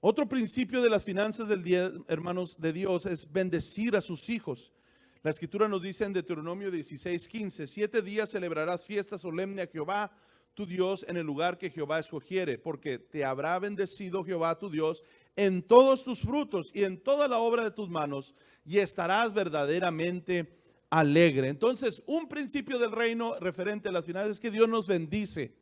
Otro principio de las finanzas del día, hermanos, de Dios, es bendecir a sus hijos. La escritura nos dice en Deuteronomio 16:15: 7 días celebrarás fiesta solemne a Jehová tu Dios en el lugar que Jehová escogiere, porque te habrá bendecido Jehová tu Dios en todos tus frutos y en toda la obra de tus manos, y estarás verdaderamente alegre. Entonces, un principio del reino referente a las finanzas es que Dios nos bendice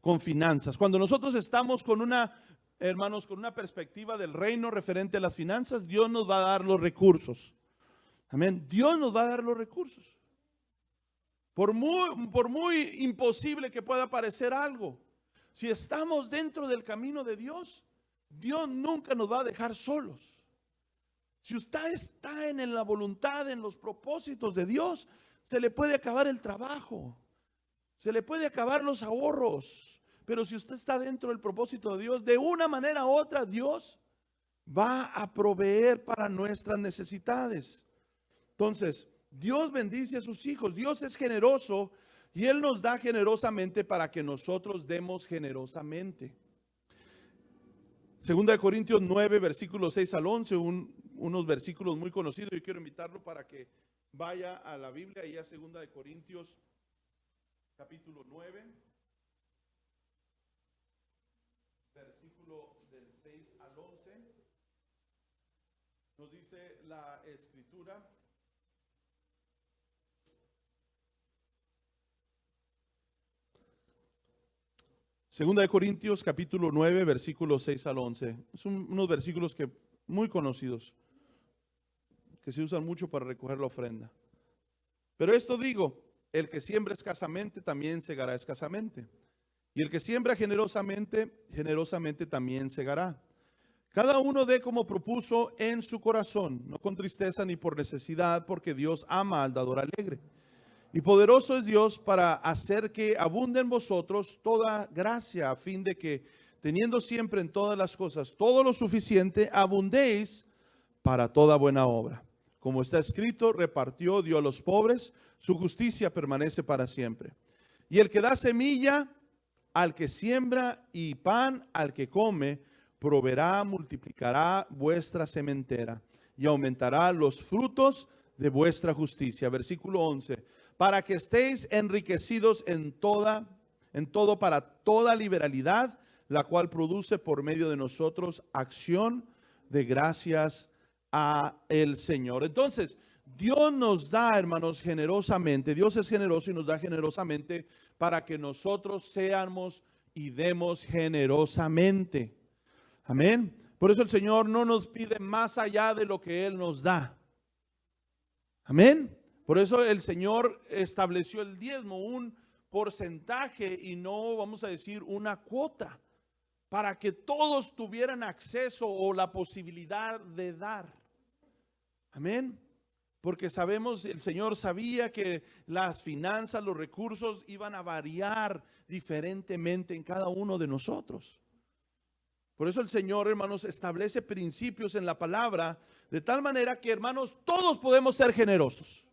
con finanzas. Cuando nosotros estamos con una perspectiva del reino referente a las finanzas, Dios nos va a dar los recursos. Amén. Dios nos va a dar los recursos. Por muy imposible que pueda parecer algo, si estamos dentro del camino de Dios, Dios nunca nos va a dejar solos. Si usted está en la voluntad, en los propósitos de Dios, se le puede acabar el trabajo, se le puede acabar los ahorros, pero si usted está dentro del propósito de Dios, de una manera u otra, Dios va a proveer para nuestras necesidades. Entonces, Dios bendice a sus hijos. Dios es generoso y Él nos da generosamente para que nosotros demos generosamente. Segunda de Corintios 9, versículos 6 al 11, unos versículos muy conocidos. Yo quiero invitarlo para que vaya a la Biblia y a Segunda de Corintios, capítulo 9, versículo del 6 al 11. Nos dice la escritura: Segunda de Corintios, capítulo 9, versículos 6 al 11. Son unos versículos muy conocidos, que se usan mucho para recoger la ofrenda. Pero esto digo: el que siembra escasamente, también segará escasamente. Y el que siembra generosamente, generosamente también segará. Cada uno dé como propuso en su corazón, no con tristeza ni por necesidad, porque Dios ama al dador alegre. Y poderoso es Dios para hacer que abunde en vosotros toda gracia, a fin de que, teniendo siempre en todas las cosas todo lo suficiente, abundéis para toda buena obra. Como está escrito: repartió, dio a los pobres, su justicia permanece para siempre. Y el que da semilla al que siembra y pan al que come, proveerá, multiplicará vuestra sementera y aumentará los frutos de vuestra justicia. Versículo 11. Para que estéis enriquecidos en todo para toda liberalidad, la cual produce por medio de nosotros acción de gracias a el Señor. Entonces, Dios nos da, hermanos, generosamente. Dios es generoso y nos da generosamente para que nosotros seamos y demos generosamente. Amén. Por eso el Señor no nos pide más allá de lo que Él nos da. Amén. Por eso el Señor estableció el diezmo, un porcentaje y no, vamos a decir, una cuota, para que todos tuvieran acceso o la posibilidad de dar. Amén. Porque sabemos, el Señor sabía que las finanzas, los recursos iban a variar diferentemente en cada uno de nosotros. Por eso el Señor, hermanos, establece principios en la palabra de tal manera que, hermanos, todos podemos ser generosos.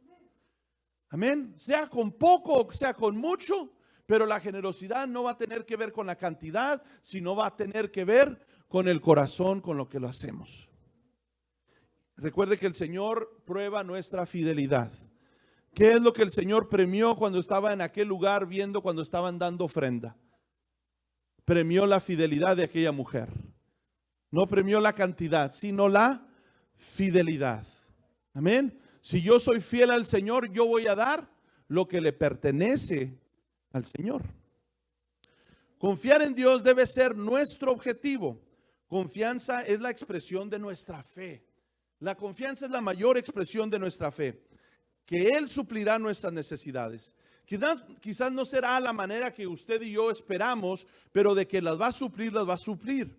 Amén. Sea con poco, sea con mucho, pero la generosidad no va a tener que ver con la cantidad, sino va a tener que ver con el corazón, con lo que lo hacemos. Recuerde que el Señor prueba nuestra fidelidad. ¿Qué es lo que el Señor premió cuando estaba en aquel lugar viendo cuando estaban dando ofrenda? Premió la fidelidad de aquella mujer. No premió la cantidad, sino la fidelidad. Amén. Si yo soy fiel al Señor, yo voy a dar lo que le pertenece al Señor. Confiar en Dios debe ser nuestro objetivo. Confianza es la expresión de nuestra fe. La confianza es la mayor expresión de nuestra fe, que Él suplirá nuestras necesidades. Quizás no será la manera que usted y yo esperamos, pero de que las va a suplir, las va a suplir.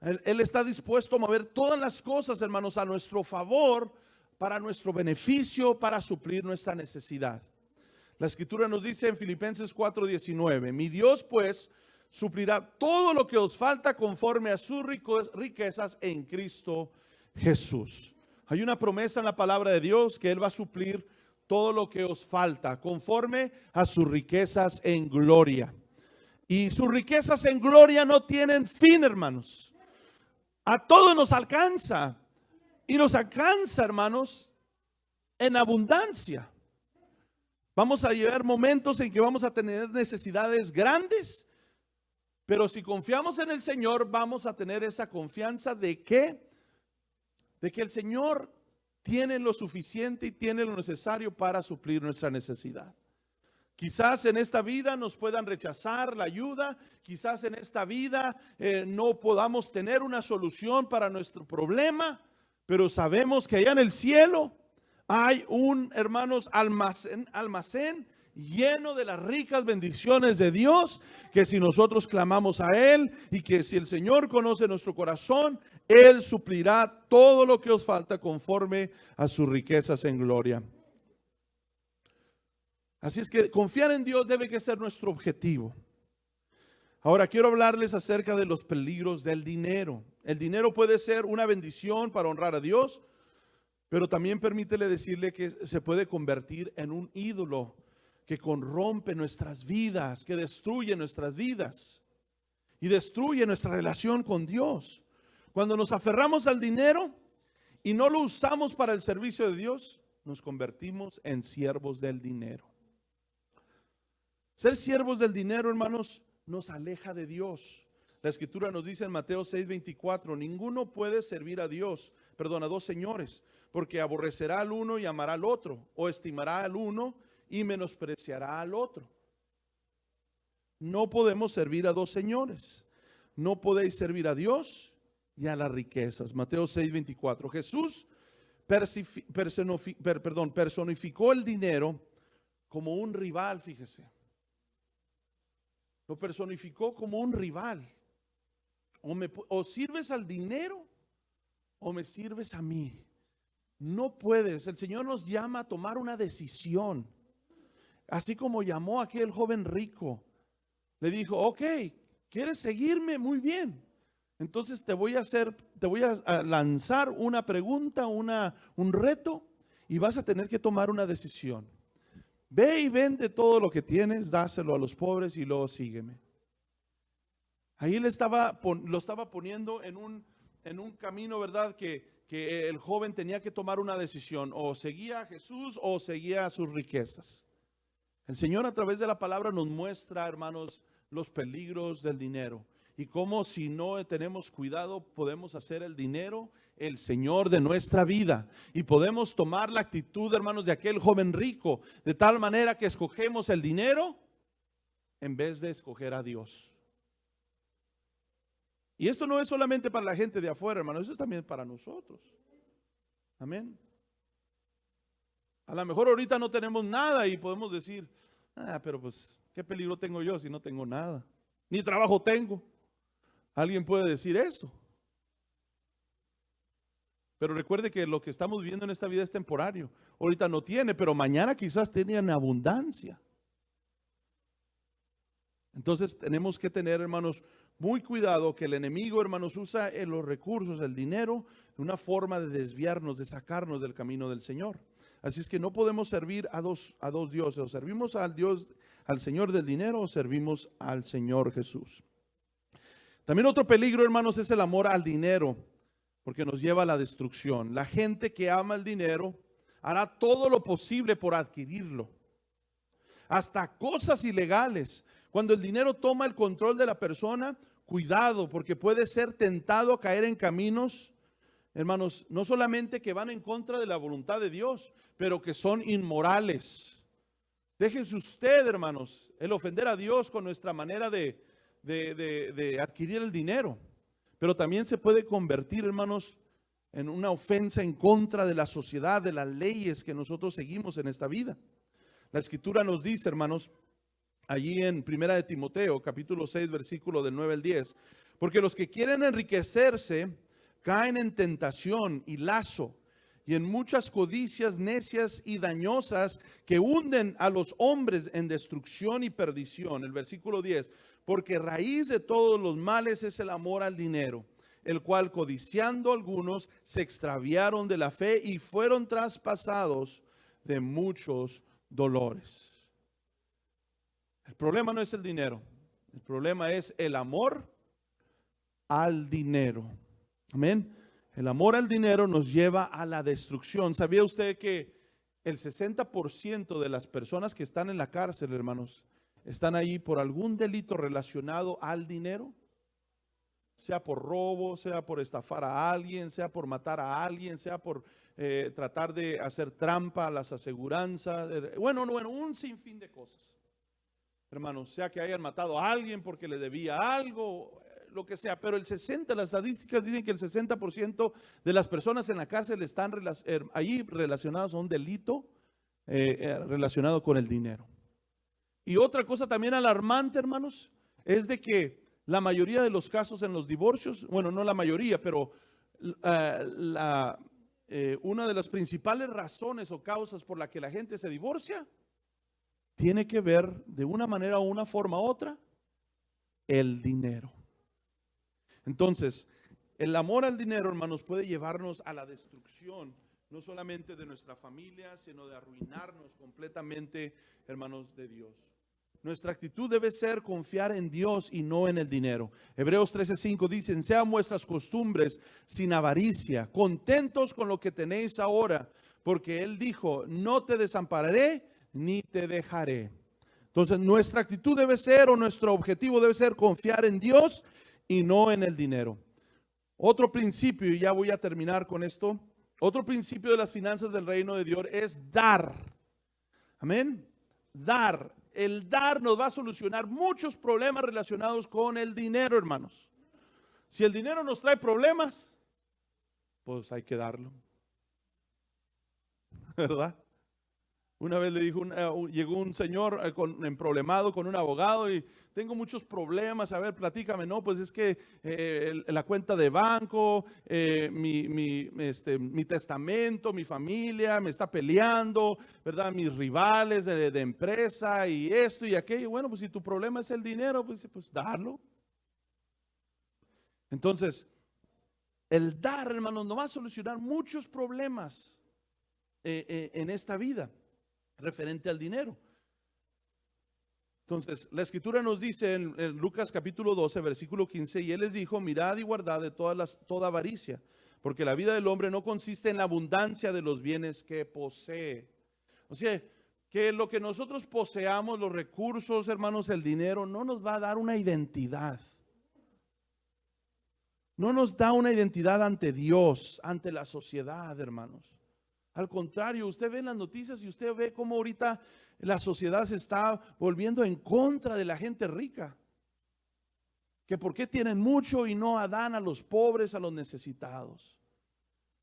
Él está dispuesto a mover todas las cosas, hermanos, a nuestro favor, para nuestro beneficio, para suplir nuestra necesidad. La Escritura nos dice en Filipenses 4:19, mi Dios pues suplirá todo lo que os falta conforme a sus riquezas en Cristo Jesús. Hay una promesa en la palabra de Dios que Él va a suplir todo lo que os falta conforme a sus riquezas en gloria. Y sus riquezas en gloria no tienen fin, hermanos. A todos nos alcanza. Y nos alcanza, hermanos, en abundancia. Vamos a llegar momentos en que vamos a tener necesidades grandes. Pero si confiamos en el Señor, vamos a tener esa confianza de que el Señor tiene lo suficiente y tiene lo necesario para suplir nuestra necesidad. Quizás en esta vida nos puedan rechazar la ayuda, quizás en esta vida no podamos tener una solución para nuestro problema, pero sabemos que allá en el cielo hay un, hermanos, almacén lleno de las ricas bendiciones de Dios, que si nosotros clamamos a Él y que si el Señor conoce nuestro corazón, Él suplirá todo lo que os falta conforme a sus riquezas en gloria. Así es que confiar en Dios debe que ser nuestro objetivo. Ahora quiero hablarles acerca de los peligros del dinero. El dinero puede ser una bendición para honrar a Dios, pero también permítele decirle que se puede convertir en un ídolo que corrompe nuestras vidas, que destruye nuestras vidas y destruye nuestra relación con Dios. Cuando nos aferramos al dinero y no lo usamos para el servicio de Dios, nos convertimos en siervos del dinero. Ser siervos del dinero, hermanos, nos aleja de Dios. La Escritura nos dice en Mateo 6:24, ninguno puede servir a dos señores, porque aborrecerá al uno y amará al otro, o estimará al uno y menospreciará al otro. No podemos servir a dos señores. No podéis servir a Dios y a las riquezas. Mateo 6:24. Jesús personificó el dinero como un rival, fíjese. Lo personificó como un rival. O sirves al dinero o me sirves a mí. No puedes. El Señor nos llama a tomar una decisión. Así como llamó a aquel joven rico. Le dijo, ok, ¿quieres seguirme? Muy bien. Entonces te voy a lanzar una pregunta, un reto, y vas a tener que tomar una decisión. Ve y vende todo lo que tienes, dáselo a los pobres y luego sígueme. Ahí lo estaba poniendo en un camino, ¿verdad? Que el joven tenía que tomar una decisión, o seguía a Jesús o seguía sus riquezas. El Señor a través de la palabra nos muestra, hermanos, los peligros del dinero y cómo si no tenemos cuidado podemos hacer el dinero el Señor de nuestra vida, y podemos tomar la actitud, hermanos, de aquel joven rico, de tal manera que escogemos el dinero en vez de escoger a Dios. Y esto no es solamente para la gente de afuera, hermanos, eso es también para nosotros. Amén. A lo mejor ahorita no tenemos nada y podemos decir, pero pues, ¿qué peligro tengo yo si no tengo nada? Ni trabajo tengo. Alguien puede decir eso. Pero recuerde que lo que estamos viviendo en esta vida es temporario. Ahorita no tiene, pero mañana quizás tenga en abundancia. Entonces tenemos que tener, hermanos, muy cuidado que el enemigo, hermanos, usa los recursos, el dinero, de una forma de desviarnos, de sacarnos del camino del Señor. Así es que no podemos servir a dos dioses. O servimos al Dios, al Señor del dinero, o servimos al Señor Jesús. También otro peligro, hermanos, es el amor al dinero, porque nos lleva a la destrucción. La gente que ama el dinero hará todo lo posible por adquirirlo, hasta cosas ilegales. Cuando el dinero toma el control de la persona, cuidado, porque puede ser tentado a caer en caminos, hermanos, no solamente que van en contra de la voluntad de Dios, pero que son inmorales. Déjense usted, hermanos, el ofender a Dios con nuestra manera de adquirir el dinero. Pero también se puede convertir, hermanos, en una ofensa en contra de la sociedad, de las leyes que nosotros seguimos en esta vida. La Escritura nos dice, hermanos, allí en 1 de Timoteo, capítulo 6, versículo del 9 al 10, porque los que quieren enriquecerse caen en tentación y lazo y en muchas codicias necias y dañosas que hunden a los hombres en destrucción y perdición. El versículo 10, porque raíz de todos los males es el amor al dinero, el cual codiciando algunos se extraviaron de la fe y fueron traspasados de muchos dolores. El problema no es el dinero, el problema es el amor al dinero. Amén. El amor al dinero nos lleva a la destrucción. ¿Sabía usted que el 60% de las personas que están en la cárcel, hermanos, están ahí por algún delito relacionado al dinero? Sea por robo, sea por estafar a alguien, sea por matar a alguien, sea por tratar de hacer trampa a las aseguranzas. Bueno, un sinfín de cosas. Hermanos, sea que hayan matado a alguien porque le debía algo, lo que sea, pero las estadísticas dicen que el 60% de las personas en la cárcel están ahí relacionadas a un delito relacionado con el dinero. Y otra cosa también alarmante, hermanos, es de que la mayoría de los casos en los divorcios, bueno, no la mayoría, pero una de las principales razones o causas por la que la gente se divorcia tiene que ver de una manera o una forma u otra el dinero. Entonces, el amor al dinero, hermanos, puede llevarnos a la destrucción, no solamente de nuestra familia, sino de arruinarnos completamente, hermanos, de Dios. Nuestra actitud debe ser confiar en Dios y no en el dinero. Hebreos 13:5 dicen, sean vuestras costumbres sin avaricia, contentos con lo que tenéis ahora, porque Él dijo, no te desampararé ni te dejaré. Entonces nuestra actitud debe ser, o nuestro objetivo debe ser confiar en Dios y no en el dinero. Otro principio, y ya voy a terminar con esto, otro principio de las finanzas del reino de Dios es dar. Amén. Dar. El dar nos va a solucionar muchos problemas relacionados con el dinero, hermanos. Si el dinero nos trae problemas, pues hay que darlo. ¿Verdad? Una vez le dijo, llegó un señor emproblemado con un abogado y tengo muchos problemas, a ver, platícame. No, pues es que la cuenta de banco, mi testamento, mi familia me está peleando, ¿verdad? Mis rivales de empresa y esto y aquello. Bueno, pues si tu problema es el dinero, pues darlo. Entonces, el dar, hermanos, nos va a solucionar muchos problemas en esta vida. referente al dinero. Entonces, la escritura nos dice en Lucas capítulo 12, versículo 15, y él les dijo, mirad y guardad de toda avaricia, porque la vida del hombre no consiste en la abundancia de los bienes que posee. O sea, que lo que nosotros poseamos, los recursos, hermanos, el dinero, no nos va a dar una identidad. No nos da una identidad ante Dios, ante la sociedad, hermanos. Al contrario, usted ve en las noticias y usted ve cómo ahorita la sociedad se está volviendo en contra de la gente rica. Que por qué tienen mucho y no dan a los pobres, a los necesitados.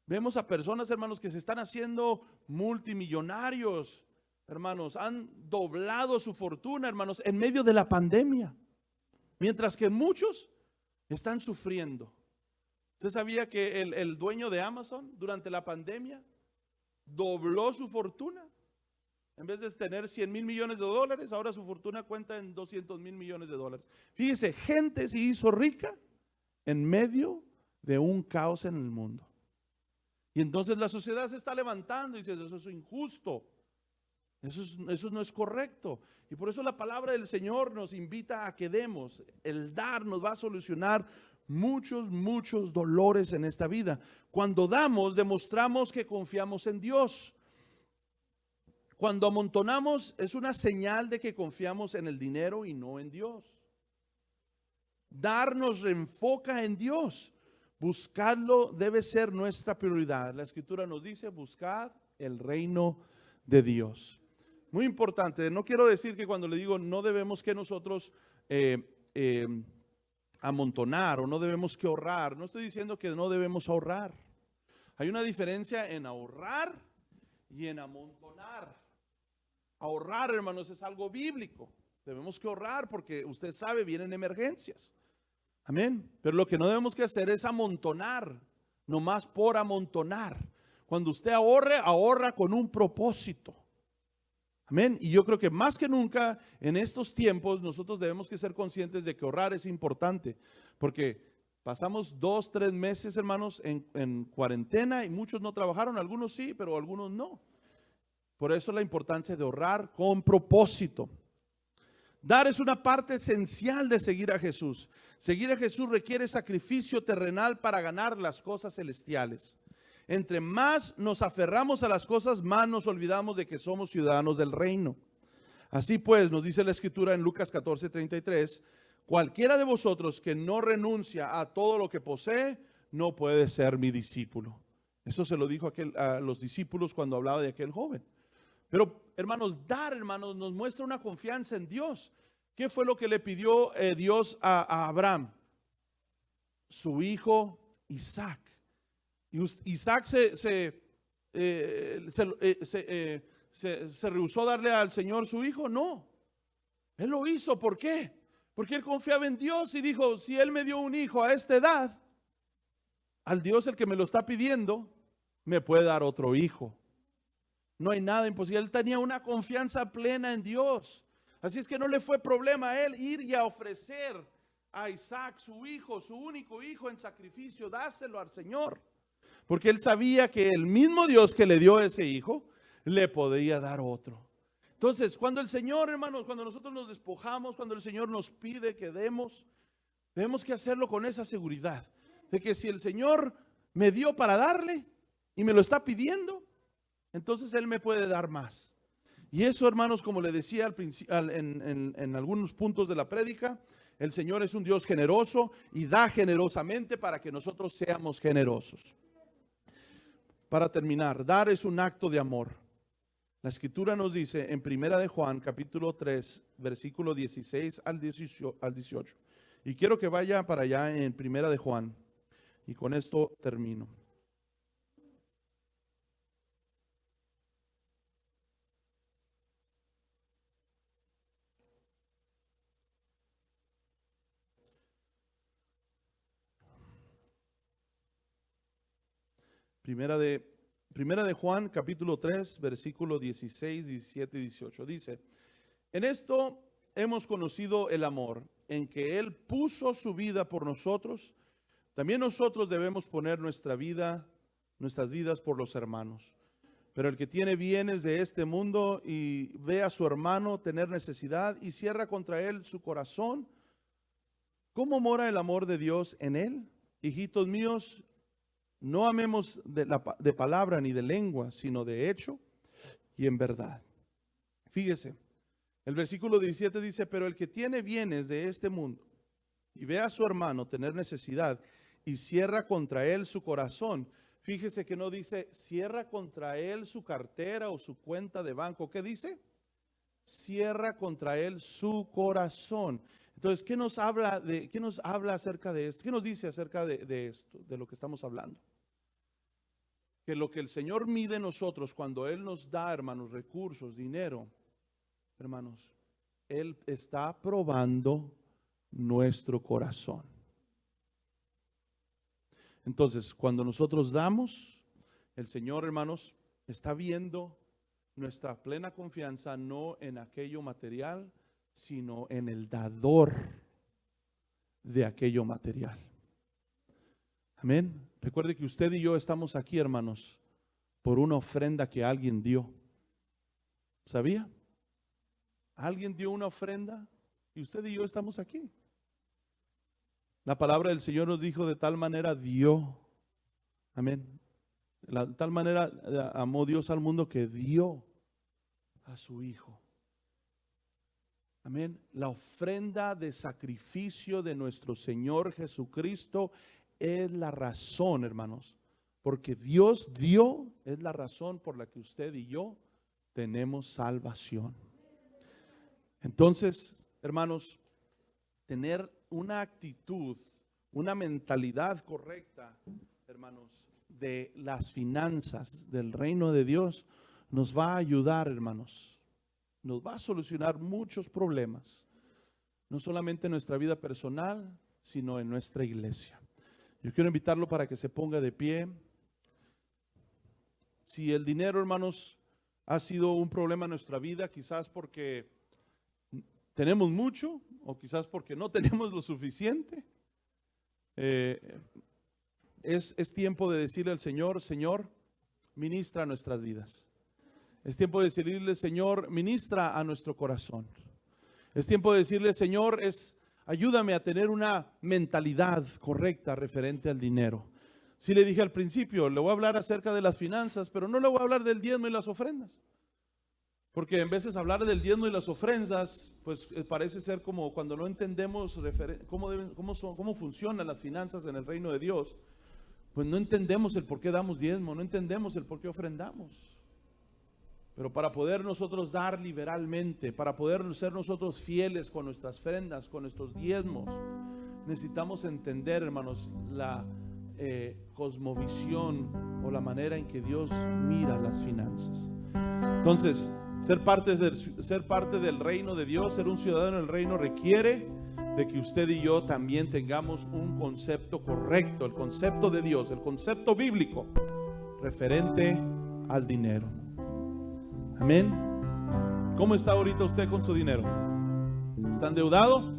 Vemos a personas, hermanos, que se están haciendo multimillonarios, hermanos, han doblado su fortuna, hermanos, en medio de la pandemia. Mientras que muchos están sufriendo. ¿Usted sabía que el dueño de Amazon durante la pandemia dobló su fortuna? En vez de tener 100 mil millones de dólares, ahora su fortuna cuenta en 200 mil millones de dólares. Fíjese, gente se hizo rica en medio de un caos en el mundo. Y entonces la sociedad se está levantando y dice, eso es injusto. Eso no es correcto. Y por eso la palabra del Señor nos invita a que demos. El dar nos va a solucionar muchos dolores en esta vida. Cuando damos, demostramos que confiamos en Dios. Cuando amontonamos, es una señal de que confiamos en el dinero y no en Dios. Dar nos reenfoca en Dios. Buscarlo debe ser nuestra prioridad. La escritura nos dice, buscad el reino de Dios. Muy importante, no quiero decir que cuando le digo no debemos que nosotros amontonar o no debemos que ahorrar, no estoy diciendo que no debemos ahorrar. Hay una diferencia en ahorrar y en amontonar. Ahorrar, hermanos, es algo bíblico. Debemos que ahorrar porque usted sabe, vienen emergencias. Amén. Pero lo que no debemos que hacer es amontonar, nomás por amontonar. Cuando usted ahorre, ahorra con un propósito. Amén. Y yo creo que más que nunca en estos tiempos nosotros debemos que ser conscientes de que ahorrar es importante. Porque pasamos 2, 3 meses, hermanos, en cuarentena y muchos no trabajaron, algunos sí, pero algunos no. Por eso la importancia de ahorrar con propósito. Dar es una parte esencial de seguir a Jesús. Seguir a Jesús requiere sacrificio terrenal para ganar las cosas celestiales. Entre más nos aferramos a las cosas, más nos olvidamos de que somos ciudadanos del reino. Así pues, nos dice la escritura en Lucas 14:33, cualquiera de vosotros que no renuncia a todo lo que posee, no puede ser mi discípulo. Eso se lo dijo a los discípulos cuando hablaba de aquel joven. Pero, hermanos, dar, hermanos, nos muestra una confianza en Dios. ¿Qué fue lo que le pidió Dios a Abraham? Su hijo Isaac. Y Isaac se rehusó a darle al Señor su hijo. No, él lo hizo. ¿Por qué? Porque él confiaba en Dios y dijo, si él me dio un hijo a esta edad, al Dios el que me lo está pidiendo, me puede dar otro hijo. No hay nada imposible. Él tenía una confianza plena en Dios. Así es que no le fue problema a él ir y a ofrecer a Isaac, su hijo, su único hijo, en sacrificio, dáselo al Señor. Porque él sabía que el mismo Dios que le dio ese hijo, le podría dar otro. Entonces, cuando el Señor, hermanos, cuando nosotros nos despojamos, cuando el Señor nos pide que demos, tenemos que hacerlo con esa seguridad. De que si el Señor me dio para darle y me lo está pidiendo, entonces Él me puede dar más. Y eso, hermanos, como le decía en algunos puntos de la prédica, el Señor es un Dios generoso y da generosamente para que nosotros seamos generosos. Para terminar, dar es un acto de amor. La escritura nos dice en Primera de Juan, capítulo 3, versículo 16 al 18. Y quiero que vaya para allá en Primera de Juan. Y con esto termino. Primera de Juan, capítulo 3, versículo 16, 17 y 18. Dice, en esto hemos conocido el amor, en que Él puso su vida por nosotros. También nosotros debemos poner nuestras vidas por los hermanos. Pero el que tiene bienes de este mundo y ve a su hermano tener necesidad y cierra contra él su corazón, ¿cómo mora el amor de Dios en él? Hijitos míos, no amemos de palabra ni de lengua, sino de hecho y en verdad. Fíjese, el versículo 17 dice, pero el que tiene bienes de este mundo y ve a su hermano tener necesidad y cierra contra él su corazón. Fíjese que no dice cierra contra él su cartera o su cuenta de banco. ¿Qué dice? Cierra contra él su corazón. Entonces, ¿qué nos habla acerca de esto? ¿Qué nos dice acerca de esto, de lo que estamos hablando? Que lo que el Señor mide en nosotros cuando Él nos da, hermanos, recursos, dinero, hermanos, Él está probando nuestro corazón. Entonces, cuando nosotros damos, el Señor, hermanos, está viendo nuestra plena confianza no en aquello material, sino en el dador de aquello material. Amén. Recuerde que usted y yo estamos aquí, hermanos, por una ofrenda que alguien dio. ¿Sabía? Alguien dio una ofrenda y usted y yo estamos aquí. La palabra del Señor nos dijo de tal manera dio. Amén. De tal manera amó Dios al mundo que dio a su Hijo. Amén. La ofrenda de sacrificio de nuestro Señor Jesucristo es la razón, hermanos. Porque Dios dio, es la razón por la que usted y yo tenemos salvación. Entonces, hermanos, tener una actitud, una mentalidad correcta, hermanos, de las finanzas del reino de Dios, nos va a ayudar, hermanos. Nos va a solucionar muchos problemas, no solamente en nuestra vida personal, sino en nuestra iglesia. Yo quiero invitarlo para que se ponga de pie. Si el dinero, hermanos, ha sido un problema en nuestra vida, quizás porque tenemos mucho o quizás porque no tenemos lo suficiente, es tiempo de decirle al Señor, Señor, ministra nuestras vidas. Es tiempo de decirle, Señor, ministra a nuestro corazón. Es tiempo de decirle, Señor, ayúdame a tener una mentalidad correcta referente al dinero. Sí le dije al principio, le voy a hablar acerca de las finanzas, pero no le voy a hablar del diezmo y las ofrendas. Porque en veces hablar del diezmo y las ofrendas, pues parece ser como cuando no entendemos cómo funcionan las finanzas en el reino de Dios, pues no entendemos el por qué damos diezmo, no entendemos el por qué ofrendamos. Pero para poder nosotros dar liberalmente, para poder ser nosotros fieles con nuestras ofrendas, con nuestros diezmos, necesitamos entender, hermanos, la cosmovisión o la manera en que Dios mira las finanzas. Entonces, ser parte del reino de Dios, ser un ciudadano del reino, requiere de que usted y yo también tengamos un concepto correcto, el concepto de Dios, el concepto bíblico referente al dinero. Amén. ¿Cómo está ahorita usted con su dinero? ¿Está endeudado?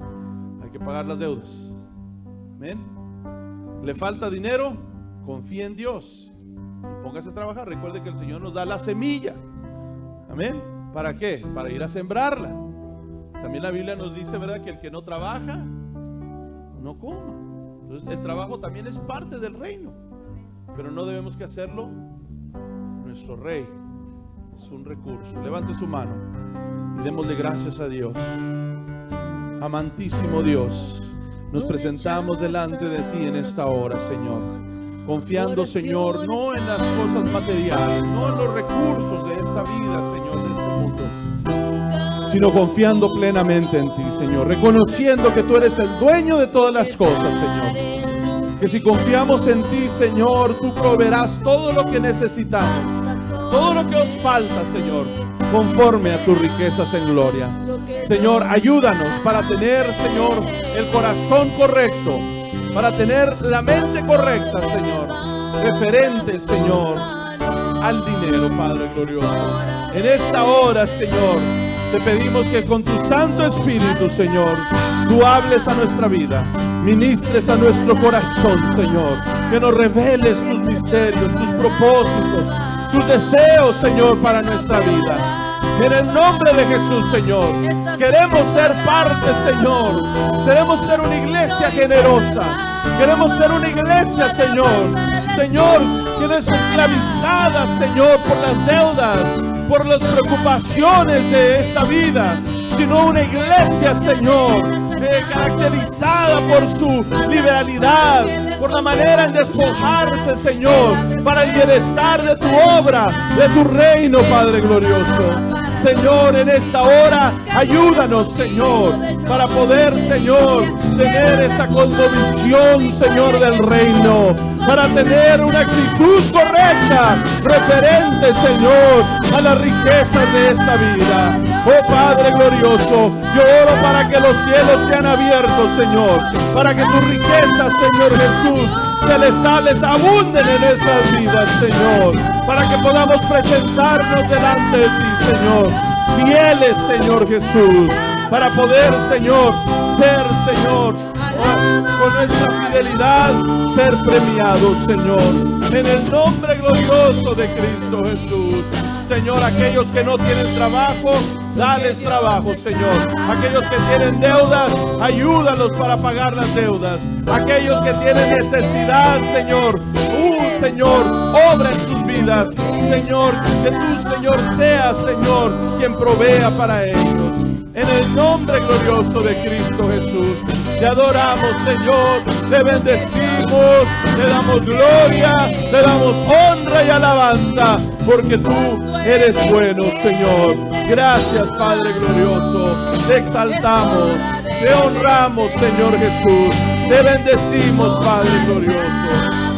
Hay que pagar las deudas. Amén. ¿Le falta dinero? Confíe en Dios y póngase a trabajar. Recuerde que el Señor nos da la semilla. Amén. ¿Para qué? Para ir a sembrarla. También la Biblia nos dice, ¿verdad?, que el que no trabaja no coma. Entonces el trabajo también es parte del reino, pero no debemos que hacerlo nuestro rey. Es un recurso. Levante su mano y démosle gracias a Dios. Amantísimo Dios, nos presentamos delante de ti en esta hora, Señor, confiando, Señor, no en las cosas materiales, no en los recursos de esta vida, Señor, de este mundo, sino confiando plenamente en ti, Señor, reconociendo que tú eres el dueño de todas las cosas, Señor, que si confiamos en ti, Señor, tú proveerás todo lo que necesitamos, todo lo que os falta, Señor, conforme a tus riquezas en gloria. Señor, ayúdanos para tener, Señor, el corazón correcto, para tener la mente correcta, Señor, referente, Señor, al dinero, Padre glorioso. En esta hora, Señor, te pedimos que con tu Santo Espíritu, Señor, tú hables a nuestra vida, ministres a nuestro corazón, Señor, que nos reveles tus misterios, tus propósitos, tus deseos, Señor, para nuestra vida. En el nombre de Jesús, Señor, queremos ser parte, Señor. Queremos ser una iglesia generosa. Queremos ser una iglesia, Señor, que no es esclavizada, Señor, por las deudas, por las preocupaciones de esta vida, sino una iglesia, Señor, caracterizada por su liberalidad, por la manera en despojarse, Señor, para el bienestar de tu obra, de tu reino, Padre glorioso. Señor, en esta hora, ayúdanos, Señor, para poder, Señor, tener esa cosmovisión, Señor, del reino, para tener una actitud correcta, referente, Señor, a las riquezas de esta vida. Oh Padre glorioso, yo oro para que los cielos sean abiertos, Señor, para que tus riquezas, Señor Jesús, celestiales abunden en nuestras vidas, Señor, para que podamos presentarnos delante de ti, Señor, fieles, Señor Jesús, para poder, Señor, ser, Señor, con nuestra fidelidad, ser premiados, Señor, en el nombre glorioso de Cristo Jesús. Señor, aquellos que no tienen trabajo, dales trabajo, Señor. Aquellos que tienen deudas, ayúdalos para pagar las deudas. Aquellos que tienen necesidad, Señor, Señor, obra en sus vidas. Señor, que tú, Señor, seas, Señor, quien provea para ellos. En el nombre glorioso de Cristo Jesús, te adoramos, Señor, te bendecimos, te damos gloria, te damos honra y alabanza, porque tú eres bueno, Señor. Gracias, Padre glorioso, te exaltamos, te honramos, Señor Jesús, te bendecimos, Padre glorioso.